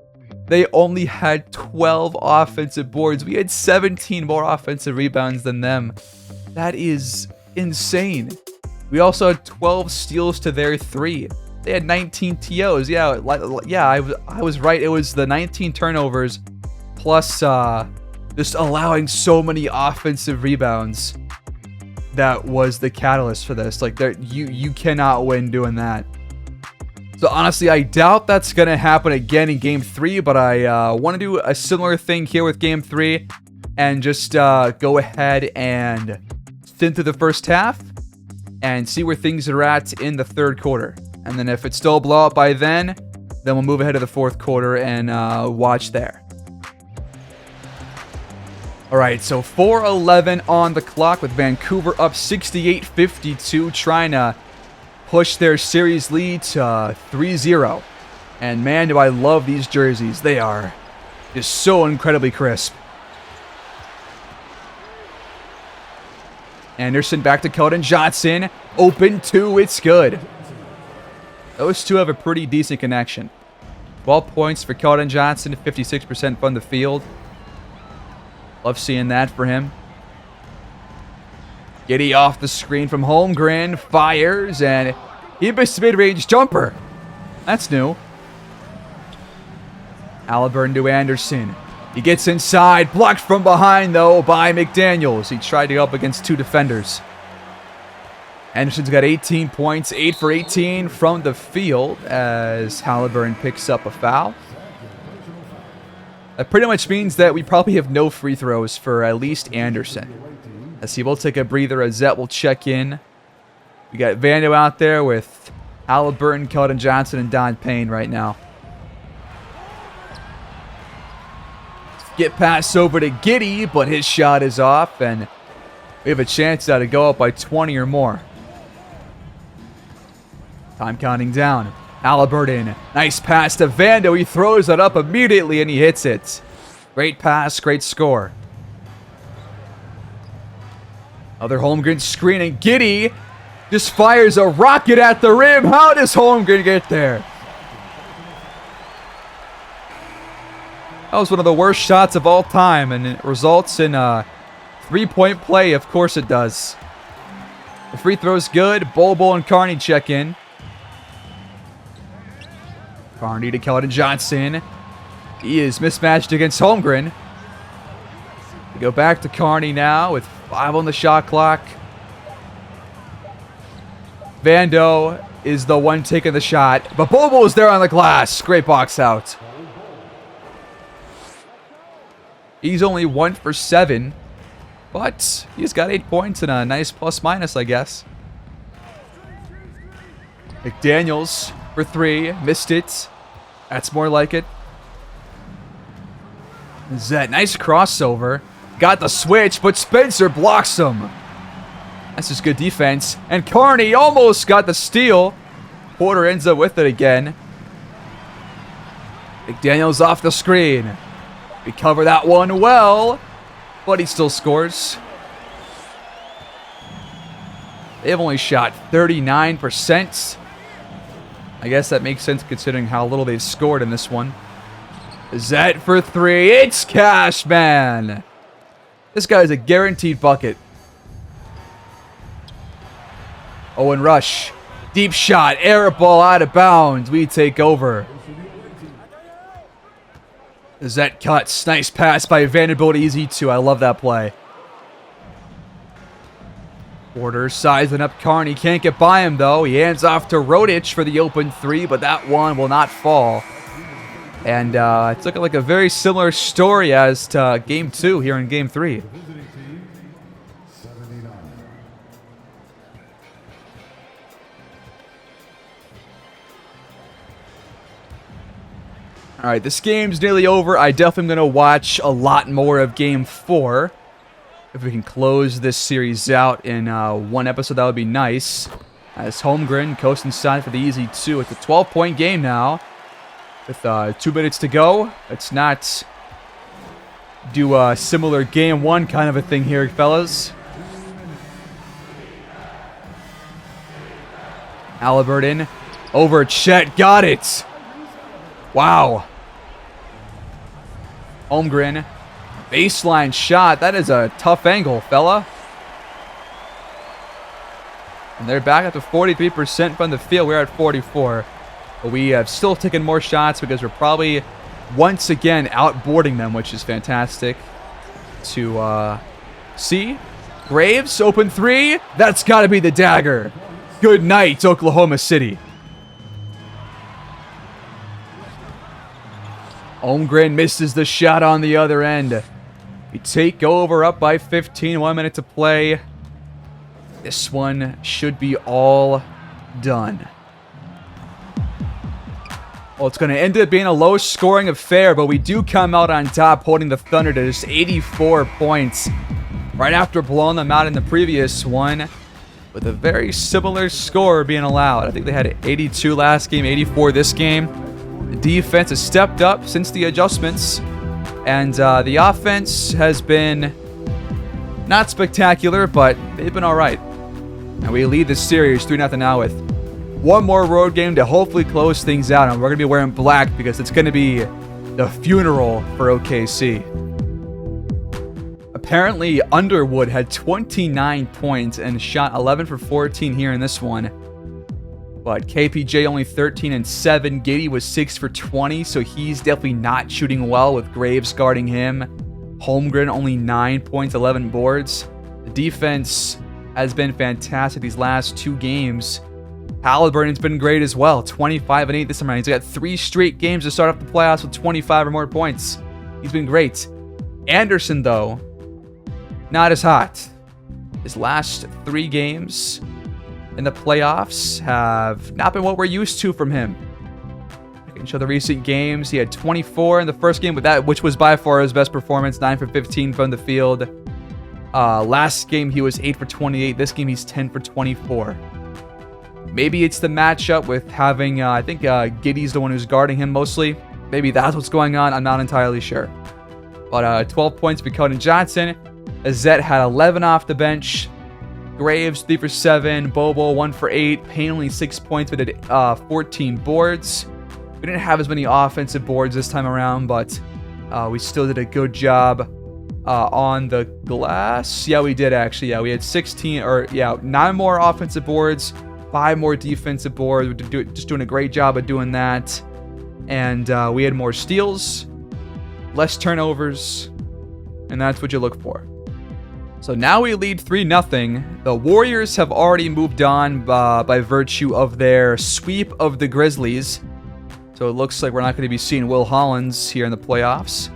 They only had 12 offensive boards. We had 17 more offensive rebounds than them. That is insane. We also had 12 steals to their 3. They had 19 TOs. Yeah, I was right. It was the 19 turnovers plus just allowing so many offensive rebounds that was the catalyst for this. Like, you cannot win doing that. So honestly, I doubt that's going to happen again in Game 3, but I want to do a similar thing here with Game 3 and just go ahead and spin through the first half and see where things are at in the third quarter. And then if it's still a blowout by then we'll move ahead to the fourth quarter and watch there. All right, so 4:11 on the clock with Vancouver up 68-52, trying to push their series lead to 3-0. And man, do I love these jerseys. They are just so incredibly crisp. Anderson back to Keldon Johnson. Open 2, it's good. Those two have a pretty decent connection. 12 points for Keldon Johnson, 56% from the field. Love seeing that for him. Giddey off the screen from Holmgren, fires, and he missed a mid-range jumper. That's new. Haliburton to Anderson. He gets inside, blocked from behind, though, by McDaniels. He tried to go up against 2 defenders. Anderson's got 18 points, 8 for 18 from the field as Haliburton picks up a foul. That pretty much means that we probably have no free throws for at least Anderson. As he will take a breather, Zet will check in. We got Vando out there with Halliburton, Keldon Johnson, and Don Payne right now. Get pass over to Giddy, but his shot is off, and we have a chance now to go up by 20 or more. Time counting down. Halliburton, nice pass to Vando. He throws it up immediately, and he hits it. Great pass, great score. Other Holmgren screen, and Giddy just fires a rocket at the rim. How does Holmgren get there? That was one of the worst shots of all time, and it results in a three-point play. Of course it does. The free throw's good. Bobo and Carney check in. Carney to Keldon Johnson. He is mismatched against Holmgren. We go back to Carney now with 5 on the shot clock. Vando is the one taking the shot, but Bobo is there on the glass. Great box out. He's only 1 for 7, but he's got 8 points and a nice plus-minus, I guess. McDaniels for 3, missed it. That's more like it. Zet, nice crossover. Got the switch, but Spencer blocks him. That's just good defense. And Carney almost got the steal. Porter ends up with it again. McDaniels off the screen. We cover that one well, but he still scores. They've only shot 39%. I guess that makes sense considering how little they've scored in this one. Zet for 3. It's Cashman. This guy's a guaranteed bucket. Owen Rush. Deep shot. Air ball out of bounds. We take over. Zet cuts. Nice pass by Vanderbilt. Easy too. I love that play. Porter sizing up Carney. Can't get by him though. He hands off to Rodich for the open 3, but that one will not fall. And it's looking like a very similar story as to Game 2 here in Game 3. Alright, this game's nearly over. I definitely am going to watch a lot more of Game 4. If we can close this series out in one episode, that would be nice. As Holmgren coast inside for the easy 2. It's a 12-point game now. With 2 minutes to go. Let's not do a similar Game 1 kind of a thing here, fellas. Halliburton over Chet. Got it. Wow. Holmgren. Baseline shot. That is a tough angle, fella. And they're back up to 43% from the field. We're at 44%. But we have still taken more shots because we're probably once again outboarding them, which is fantastic to see. Graves, open 3. That's got to be the dagger. Good night, Oklahoma City. Holmgren misses the shot on the other end. We take over up by 15. 1 minute to play. This one should be all done. Well, it's going to end up being a low-scoring affair, but we do come out on top, holding the Thunder to just 84 points. Right after blowing them out in the previous one, with a very similar score being allowed. I think they had 82 last game, 84 this game. The defense has stepped up since the adjustments, and the offense has been not spectacular, but they've been all right. And we lead the series 3-0 now with one more road game to hopefully close things out. And we're going to be wearing black because it's going to be the funeral for OKC. Apparently, Underwood had 29 points and shot 11 for 14 here in this one. But KPJ only 13 and 7. Giddy was 6 for 20, so he's definitely not shooting well with Graves guarding him. Holmgren only 9 points, 11 boards. The defense has been fantastic these last 2 games. Halliburton's been great as well, 25 and 8 this time around. He's got 3 straight games to start off the playoffs with 25 or more points. He's been great. Anderson, though, not as hot. His last 3 games in the playoffs have not been what we're used to from him. I can show the recent games. He had 24 in the first game, which was by far his best performance, 9 for 15 from the field. Last game, he was 8 for 28. This game, he's 10 for 24. Maybe it's the matchup with having, I think Giddy's the one who's guarding him mostly. Maybe that's what's going on. I'm not entirely sure. But 12 points for Keldon Johnson. Azette had 11 off the bench. Graves, 3 for 7. Bobo, 1 for 8. Payne only 6 points, but did 14 boards. We didn't have as many offensive boards this time around, but we still did a good job on the glass. Yeah, we did actually. Yeah, we had 9 more offensive boards, 5 more defensive boards. We're just doing a great job of doing that. And we had more steals, less turnovers, and that's what you look for. So now we lead 3-0. The Warriors have already moved on by virtue of their sweep of the Grizzlies. So it looks like we're not going to be seeing Will Hollins here in the playoffs.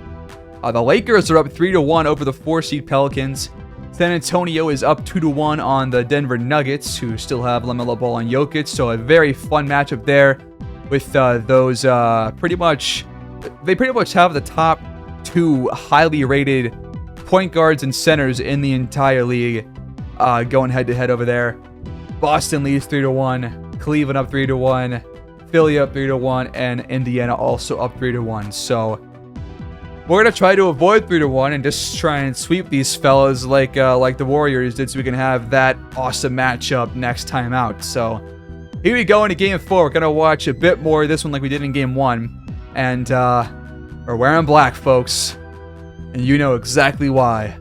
The Lakers are up 3-1 over the 4-seed Pelicans. San Antonio is up 2-1 on the Denver Nuggets, who still have LaMelo Ball and Jokic. So a very fun matchup there with those pretty much have the top 2 highly rated point guards and centers in the entire league going head-to-head over there. Boston leads 3-1. Cleveland up 3-1. Philly up 3-1. And Indiana also up 3-1. So we're going to try to avoid 3-1 and just try and sweep these fellas like the Warriors did, so we can have that awesome matchup next time out. So here we go into Game 4. We're going to watch a bit more of this one like we did in Game 1. And we're wearing black, folks. And you know exactly why.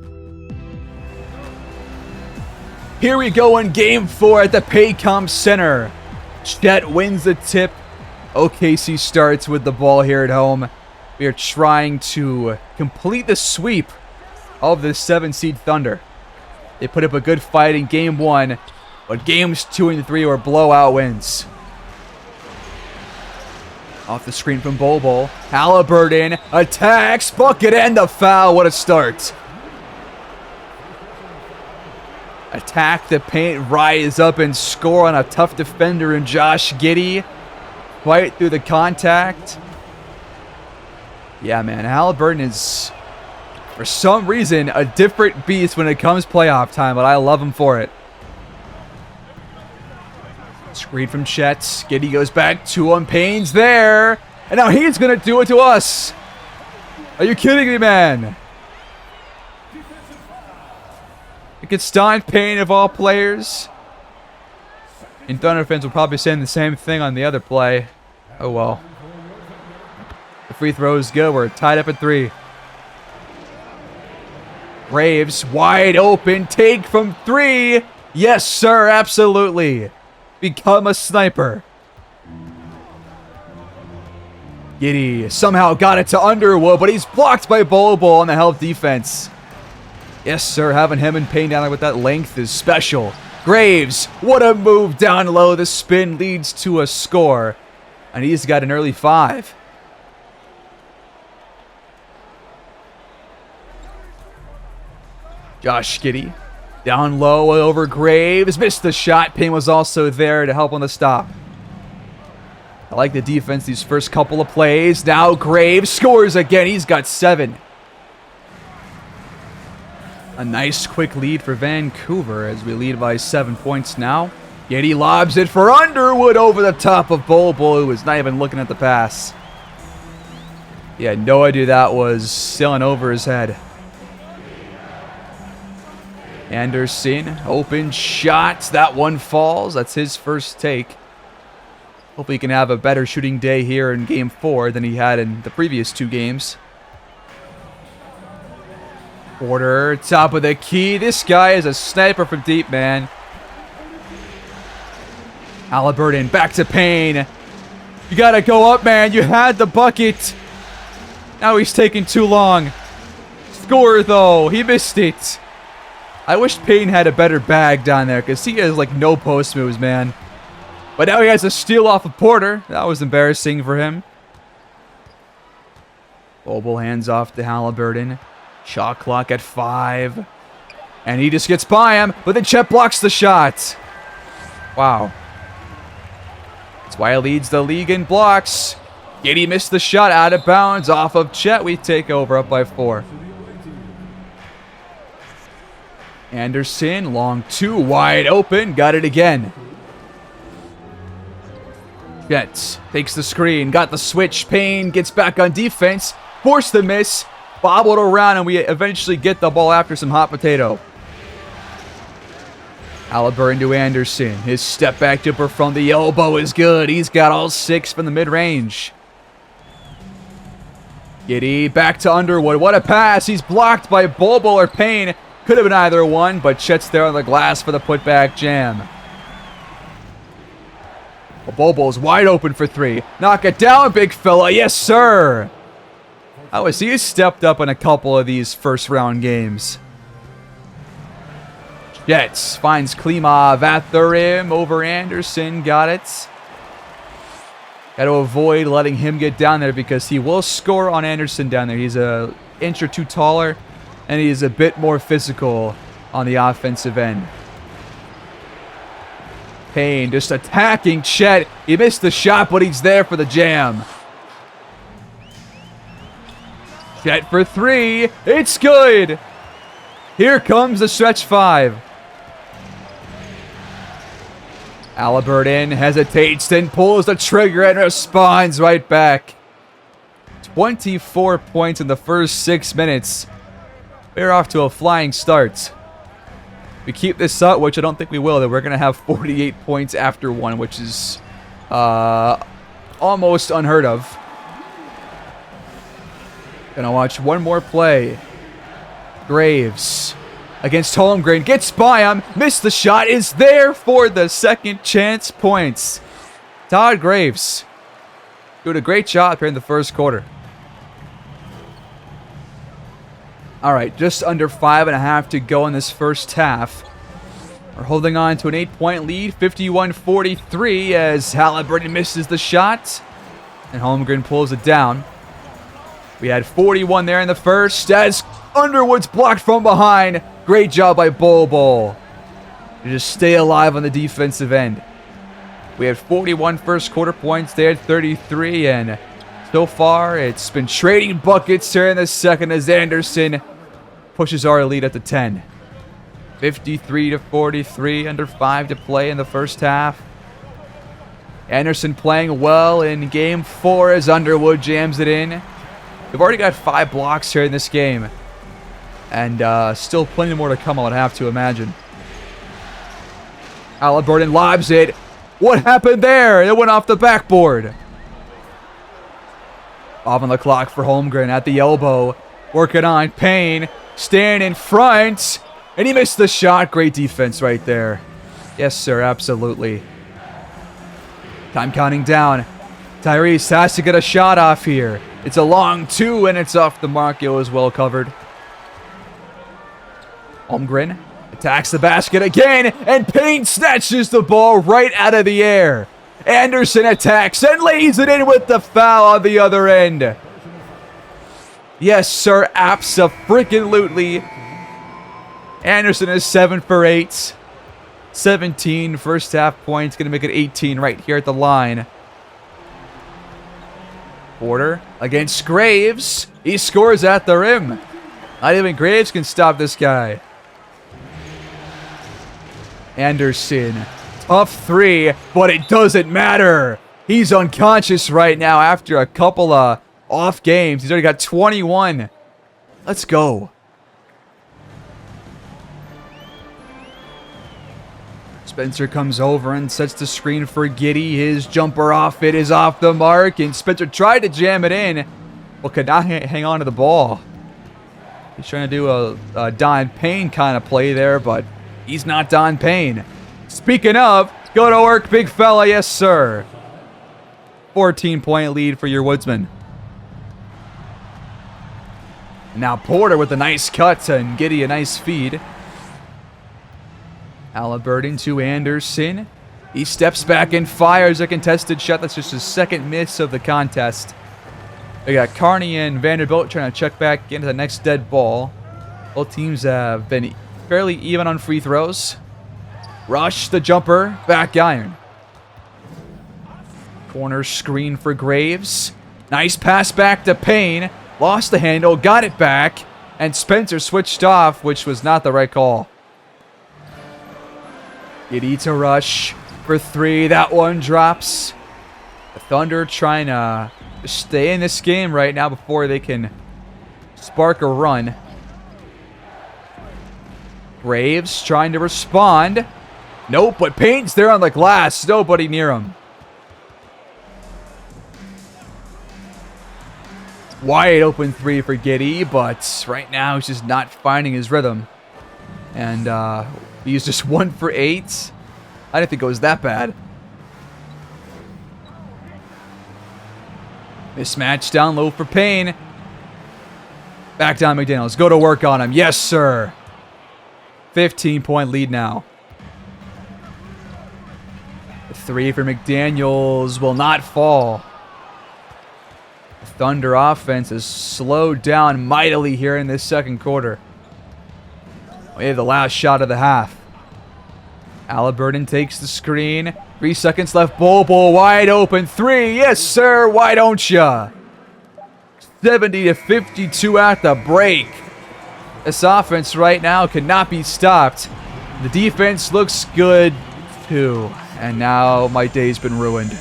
Here we go in Game 4 at the Paycom Center. Chet wins the tip. OKC starts with the ball here at home. We are trying to complete the sweep of the 7-seed Thunder. They put up a good fight in Game 1, but Games 2 and 3 were blowout wins. Off the screen from Bobo. Halliburton attacks, bucket, and the foul. What a start. Attack the paint, rise up and score on a tough defender in Josh Giddey. Fight through the contact. Yeah, man, Halliburton is, for some reason, a different beast when it comes playoff time, but I love him for it. Screen from Chet. Giddey goes back to him. Payne's there. And now he's going to do it to us. Are you kidding me, man? It gets Stein Payne of all players. And Thunder fans will probably saying the same thing on the other play. Oh, well. The free throw is good. We're tied up at 3. Graves, wide open. Take from 3. Yes, sir. Absolutely. Become a sniper. Giddey somehow got it to Underwood, but he's blocked by Bobo on the help defense. Yes, sir. Having him and Payne down there with that length is special. Graves, what a move down low. The spin leads to a score. And he's got an early 5. Josh Giddey. Down low over Graves. Missed the shot. Payne was also there to help on the stop. I like the defense these first couple of plays. Now Graves scores again. He's got 7. A nice quick lead for Vancouver as we lead by 7 points now. Giddey lobs it for Underwood over the top of Bobo, who was not even looking at the pass. He had no idea that was sailing over his head. Anderson, open shot. That one falls. That's his first take. Hopefully he can have a better shooting day here in Game 4 than he had in the previous 2 games. Porter, top of the key. This guy is a sniper from deep, man. Halliburton, back to Payne. You gotta go up, man. You had the bucket. Now he's taking too long. Score, though. He missed it. I wish Payne had a better bag down there because he has, like, no post moves, man. But now he has a steal off of Porter. That was embarrassing for him. Bobo hands off to Halliburton. Shot clock at 5. And he just gets by him, but then Chet blocks the shot. Wow. That's why he leads the league in blocks. Giddey missed the shot out of bounds off of Chet. We take over up by 4. Anderson, long 2, wide open. Got it again. Chet takes the screen, got the switch. Payne gets back on defense. Forced the miss. Bobbled around, and we eventually get the ball after some hot potato. Halliburton to Anderson. His step back jumper from the elbow is good. He's got all 6 from the mid-range. Giddey back to Underwood. What a pass. He's blocked by Bobo or Payne. Could have been either one, but Chet's there on the glass for the putback jam. Bobo's wide open for 3. Knock it down, big fella. Yes, sir. He has stepped up in a couple of these first-round games. Jets finds Klimov at the rim over Anderson. Got it. Got to avoid letting him get down there because he will score on Anderson down there. He's an inch or 2 taller, and he's a bit more physical on the offensive end. Payne just attacking Chet. He missed the shot, but he's there for the jam. Chet for 3. It's good. Here comes the stretch 5. Halliburton hesitates, then pulls the trigger and responds right back. 24 points in the first 6 minutes. We're off to a flying start. If we keep this up, which I don't think we will, then we're going to have 48 points after 1, which is almost unheard of. Gonna watch one more play. Graves against Holmgren. Gets by him. Missed the shot. Is there for the second chance points. Todd Graves doing a great job here in the first quarter. All right, just under 5.5 to go in this first half. We're holding on to an 8-point lead, 51-43, as Halliburton misses the shot. And Holmgren pulls it down. We had 41 there in the first, as Underwood's blocked from behind. Great job by Bobo to just stay alive on the defensive end. We had 41 first quarter points. They had 33, and so far it's been trading buckets here in the second as Anderson pushes our lead at the 10. 53-43, under 5 to play in the first half. Anderson playing well in game 4 as Underwood jams it in. We've already got 5 blocks here in this game. And still plenty more to come, I would have to imagine. Halliburton lobs it. What happened there? It went off the backboard. Off on the clock for Holmgren at the elbow. Working on Payne. Staying in front. And he missed the shot. Great defense right there. Yes, sir. Absolutely. Time counting down. Tyrese has to get a shot off here. It's a long 2, and it's off the mark. It was well covered. Holmgren attacks the basket again, and Payne snatches the ball right out of the air. Anderson attacks and lays it in with the foul on the other end. Yes, sir. Abso-freaking-lutely. Anderson is 7 for 8. 17 first half points. Going to make it 18 right here at the line. Porter against Graves. He scores at the rim. Not even Graves can stop this guy. Anderson. Tough 3, but it doesn't matter. He's unconscious right now after a couple of off games. He's already got 21. Let's go. Spencer comes over and sets the screen for Giddey. His jumper off. It is off the mark, and Spencer tried to jam it in, but could not hang on to the ball. He's trying to do a Don Payne kind of play there, but he's not Don Payne. Speaking of, go to work, big fella. Yes, sir. 14-point lead for your Woodsmen. Now Porter with a nice cut and Giddey a nice feed. Halliburton to Anderson. He steps back and fires a contested shot. That's just his second miss of the contest. We got Carney and Vanderbilt trying to check back into the next dead ball. Both teams have been fairly even on free throws. Rush the jumper, back iron. Corner screen for Graves. Nice pass back to Payne. Lost the handle, got it back. And Spencer switched off, which was not the right call. Giddy to rush for 3. That one drops. The Thunder trying to stay in this game right now before they can spark a run. Graves trying to respond. Nope, but Payne's there on the glass. Nobody near him. Wide open 3 for Giddy, but right now he's just not finding his rhythm. And he's just 1 for 8. I didn't think it was that bad. Mismatch down low for Payne. Back down McDaniels. Go to work on him. Yes, sir. 15-point lead now. The 3 for McDaniels will not fall. The Thunder offense has slowed down mightily here in this second quarter. We have the last shot of the half. Halliburton takes the screen. 3 seconds left. Bobo wide open 3. Yes, sir. Why don't ya? 70-52 at the break. This offense right now cannot be stopped. The defense looks good too. And now my day's been ruined.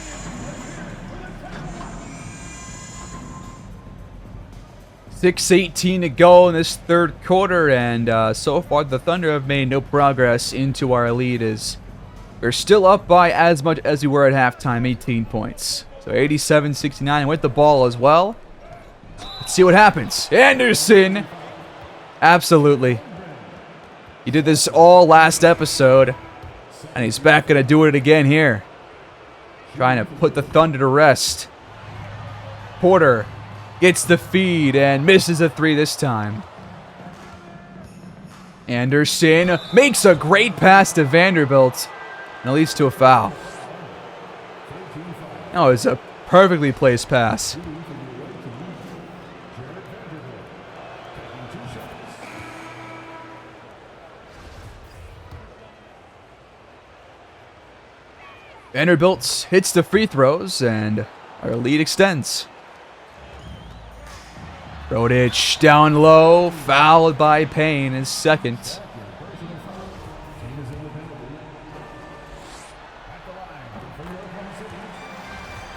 .618 to go in this third quarter, and so far the Thunder have made no progress into our lead as we're still up by as much as we were at halftime, 18 points. So 87-69 with the ball as well. Let's see what happens. Anderson! Absolutely. He did this all last episode, and he's back going to do it again here. Trying to put the Thunder to rest. Porter gets the feed and misses a 3 this time. Anderson makes a great pass to Vanderbilt, and it leads to a foul. No, it's a perfectly placed pass. Vanderbilt hits the free throws, and our lead extends. Rodich down low, fouled by Payne in second.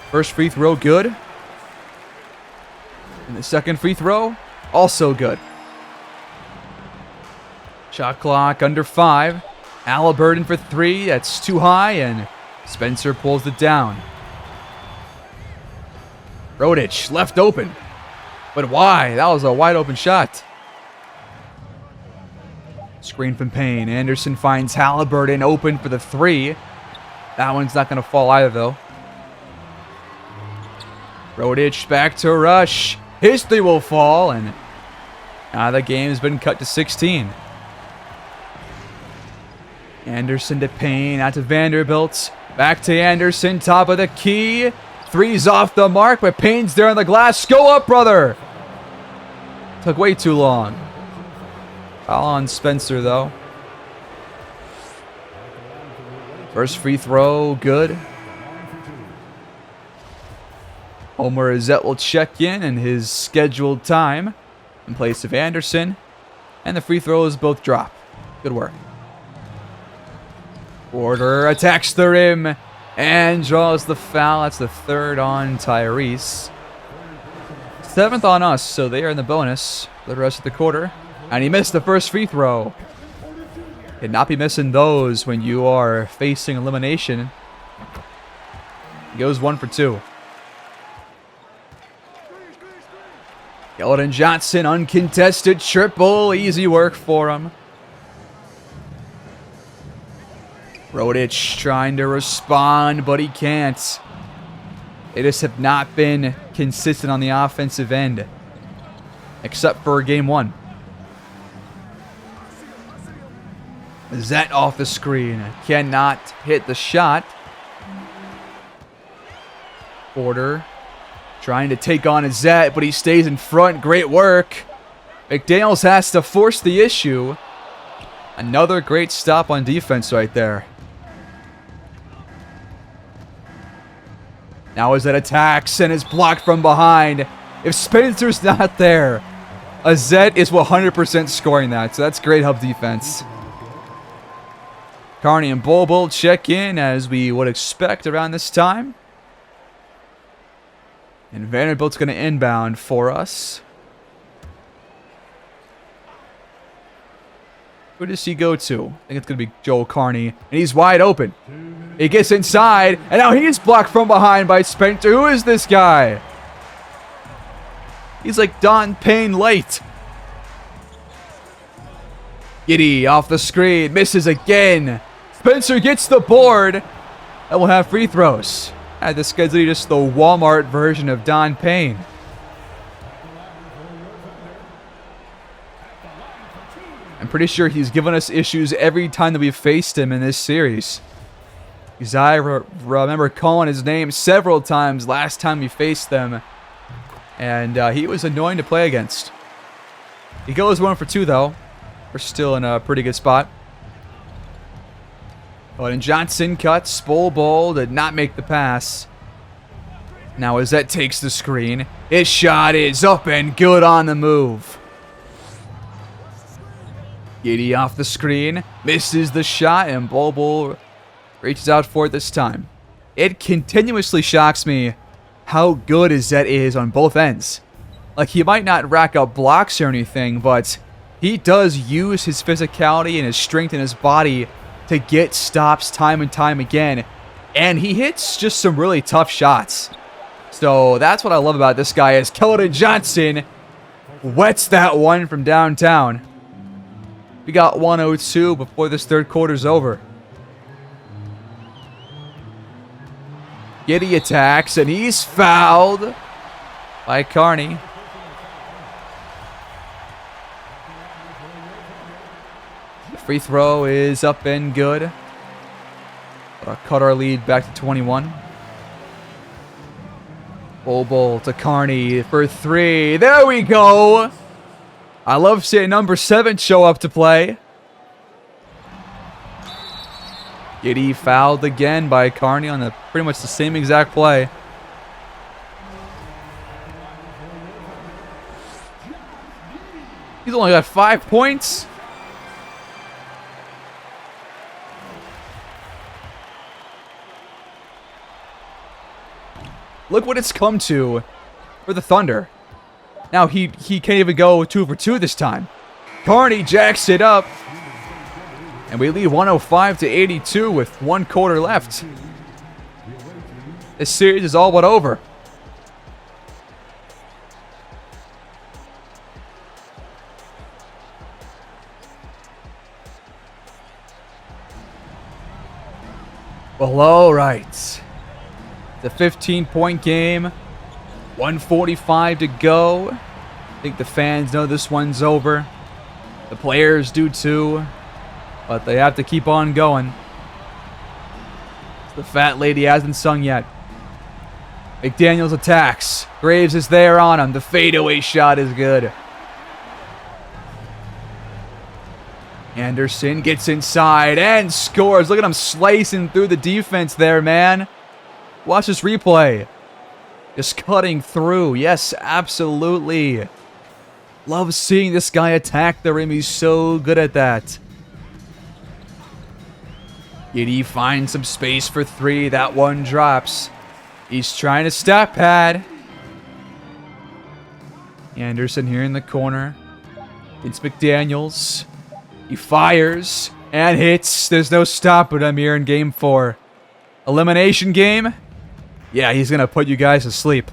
First free throw, good. And the second free throw, also good. Shot clock under 5. Halliburton for 3, that's too high, and Spencer pulls it down. Rodich left open. But why? That was a wide open shot. Screen from Payne. Anderson finds Halliburton open for the 3. That one's not going to fall either, though. Rodich back to rush. His 3 will fall, and now the game has been cut to 16. Anderson to Payne, out to Vanderbilt. Back to Anderson, top of the key. 3's off the mark, but Payne's there on the glass. Go up, brother! Took way too long. Foul on Spencer, though. First free throw, good. Homer Izzet will check in his scheduled time in place of Anderson. And the free throws both drop. Good work. Porter attacks the rim and draws the foul. That's the 3rd on Tyrese. 7th on us, so they are in the bonus for the rest of the quarter. And he missed the first free throw. Cannot be missing those when you are facing elimination. He goes 1 for 2. Keldon Johnson, uncontested triple. Easy work for him. Rodich trying to respond, but he can't. They just have not been consistent on the offensive end, except for game 1. Izzet off the screen. Cannot hit the shot. Porter trying to take on Izzet, but he stays in front. Great work. McDaniels has to force the issue. Another great stop on defense right there. Now as it attacks and is blocked from behind. If Spencer's not there, Azette is 100% scoring that. So that's great hub defense. Carney and Bobo check in as we would expect around this time. And Vanderbilt's going to inbound for us. Who does he go to? I think it's going to be Joel Carney. And he's wide open. He gets inside. And now he's blocked from behind by Spencer. Who is this guy? He's like Don Payne late. Giddy off the screen. Misses again. Spencer gets the board. And we'll have free throws. This guy's literally just the Walmart version of Don Payne. I'm pretty sure he's given us issues every time that we've faced him in this series. Because I remember calling his name several times last time we faced them. And he was annoying to play against. He goes 1 for 2 though. We're still in a pretty good spot. Oh, and Johnson cuts. Bol did not make the pass. Now as that takes the screen, his shot is up and good on the move. Giddy off the screen, misses the shot, and Bol reaches out for it this time. It continuously shocks me how good Azette is on both ends. Like, he might not rack up blocks or anything, but he does use his physicality and his strength in his body to get stops time and time again. And he hits just some really tough shots. So that's what I love about this guy is Keldon Johnson wets that one from downtown. We got 102 before this third quarter's over. Giddy attacks, and he's fouled by Carney. The free throw is up and good. That'll cut our lead back to 21. Bol to Carney for 3. There we go. I love seeing number 7 show up to play. Giddy fouled again by Carney on pretty much the same exact play. He's only got 5 points. Look what it's come to for the Thunder. Now he can't even go 2 for 2 this time. Carney jacks it up. And we lead 105-82 with 1 quarter left. This series is all but over. Well, all right. It's a 15-point game. 1:45 to go. I think the fans know this one's over. The players do too. But they have to keep on going. The fat lady hasn't sung yet. McDaniels attacks. Graves is there on him. The fadeaway shot is good. Anderson gets inside and scores. Look at him slicing through the defense there, man. Watch this replay. Just cutting through. Yes, absolutely. Love seeing this guy attack the rim. He's so good at that. Giddy finds some space for 3. That one drops. He's trying to step pad. Anderson here in the corner. It's McDaniels. He fires and hits. There's no stopping him here in game 4. Elimination game. Yeah, he's going to put you guys to sleep.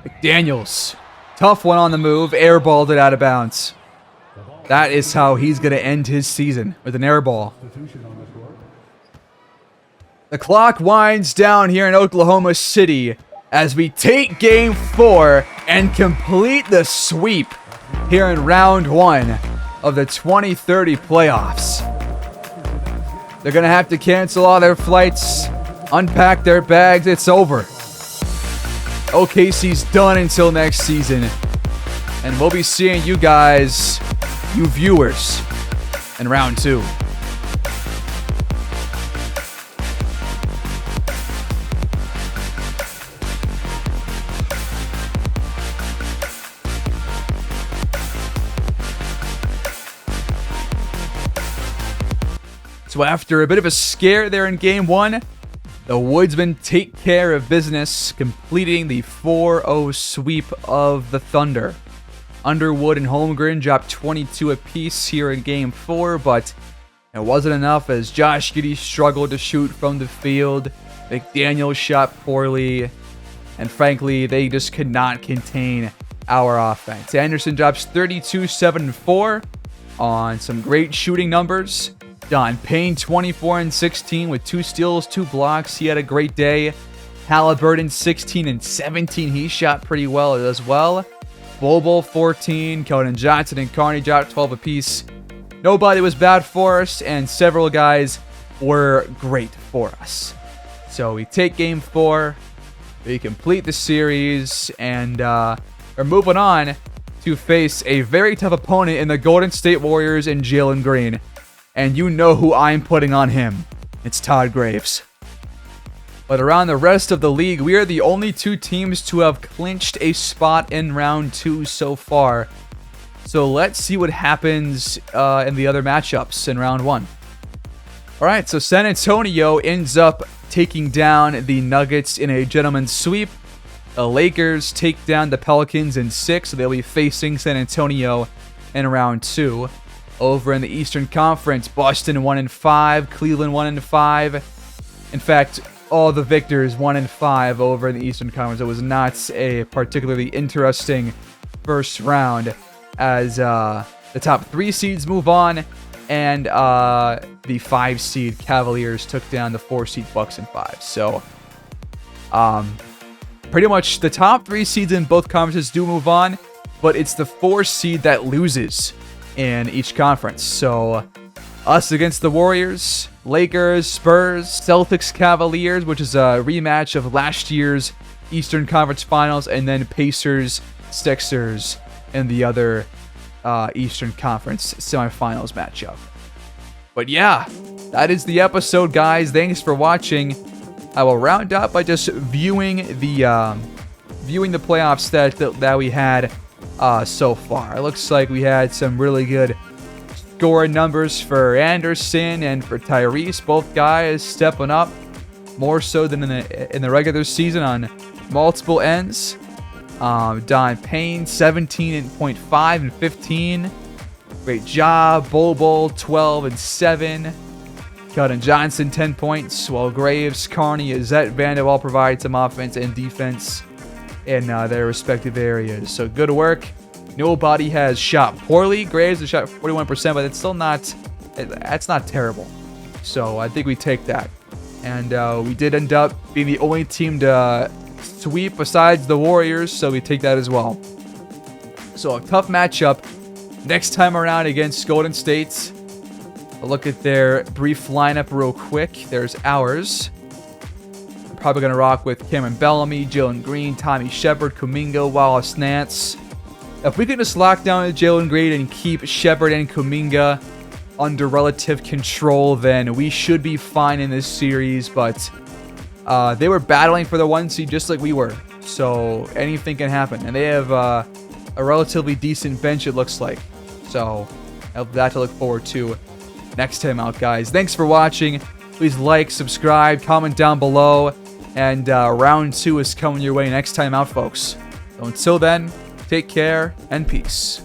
McDaniels. Tough one on the move. Airballed it out of bounds. That is how he's going to end his season, with an air ball. The clock winds down here in Oklahoma City as we take game 4 and complete the sweep here in round 1 of the 2030 playoffs. They're going to have to cancel all their flights, unpack their bags. It's over. OKC's done until next season. And we'll be seeing you guys you viewers in round 2. So after a bit of a scare there in Game 1, the Woodsmen take care of business, completing the 4-0 sweep of the Thunder. Underwood and Holmgren dropped 22 apiece here in Game 4, but it wasn't enough as Josh Giddey struggled to shoot from the field. McDaniel shot poorly, and frankly, they just could not contain our offense. Anderson drops 32, 7, and 4 on some great shooting numbers. Don Payne, 24 and 16 with 2 steals, 2 blocks. He had a great day. Halliburton, 16 and 17. He shot pretty well as well. Bobo, 14. Keldon Johnson and Carney dropped 12 apiece. Nobody was bad for us, and several guys were great for us. So we take Game 4. We complete the series, and we're moving on to face a very tough opponent in the Golden State Warriors and Jalen Green. And you know who I'm putting on him. It's Todd Graves. But around the rest of the league, we are the only 2 teams to have clinched a spot in round 2 so far. So let's see what happens in the other matchups in round 1. Alright, so San Antonio ends up taking down the Nuggets in a gentleman's sweep. The Lakers take down the Pelicans in 6, so they'll be facing San Antonio in round 2. Over in the Eastern Conference, Boston 1-5, Cleveland 1-5. In fact, all the victors 1-5 over in the Eastern Conference. It was not a particularly interesting first round as the top 3 seeds move on, and the 5 seed Cavaliers took down the 4 seed Bucks in 5. So, pretty much the top 3 seeds in both conferences do move on, but it's the 4 seed that loses in each conference. So us against the Warriors, Lakers, Spurs, Celtics, Cavaliers, which is a rematch of last year's Eastern Conference Finals, and then Pacers, Sixers in the other Eastern Conference semifinals matchup. But yeah, that is the episode, guys. Thanks for watching. I will round up by just viewing the playoff stats that we had so far. It looks like we had some really good scoring numbers for Anderson and for Tyrese. Both guys stepping up more so than in the regular season on multiple ends. Don Payne, 17.5 and 15. Great job. Bobo, 12 and 7. Keldon Johnson, 10 points. While Graves, Carney, Azette, Vanderwall provide some offense and defense in their respective areas. So good work. Nobody has shot poorly. Graves has shot 41%, but it's still not, that's not terrible. So I think we take that. And we did end up being the only team to sweep besides the Warriors, so we take that as well. So a tough matchup next time around against Golden State. A look at their brief lineup real quick. There's ours. I'm probably going to rock with Cameron Bellamy, Jalen Green, Tommy Shepard, Kuminga, Wallace Nance. If we can just lock down Jalen Green and keep Shepard and Kuminga under relative control, then we should be fine in this series. But they were battling for the 1 seed just like we were. So anything can happen. And they have a relatively decent bench, it looks like. So I have that to look forward to next time out, guys. Thanks for watching. Please like, subscribe, comment down below. And round 2 is coming your way next time out, folks. So until then, take care and peace.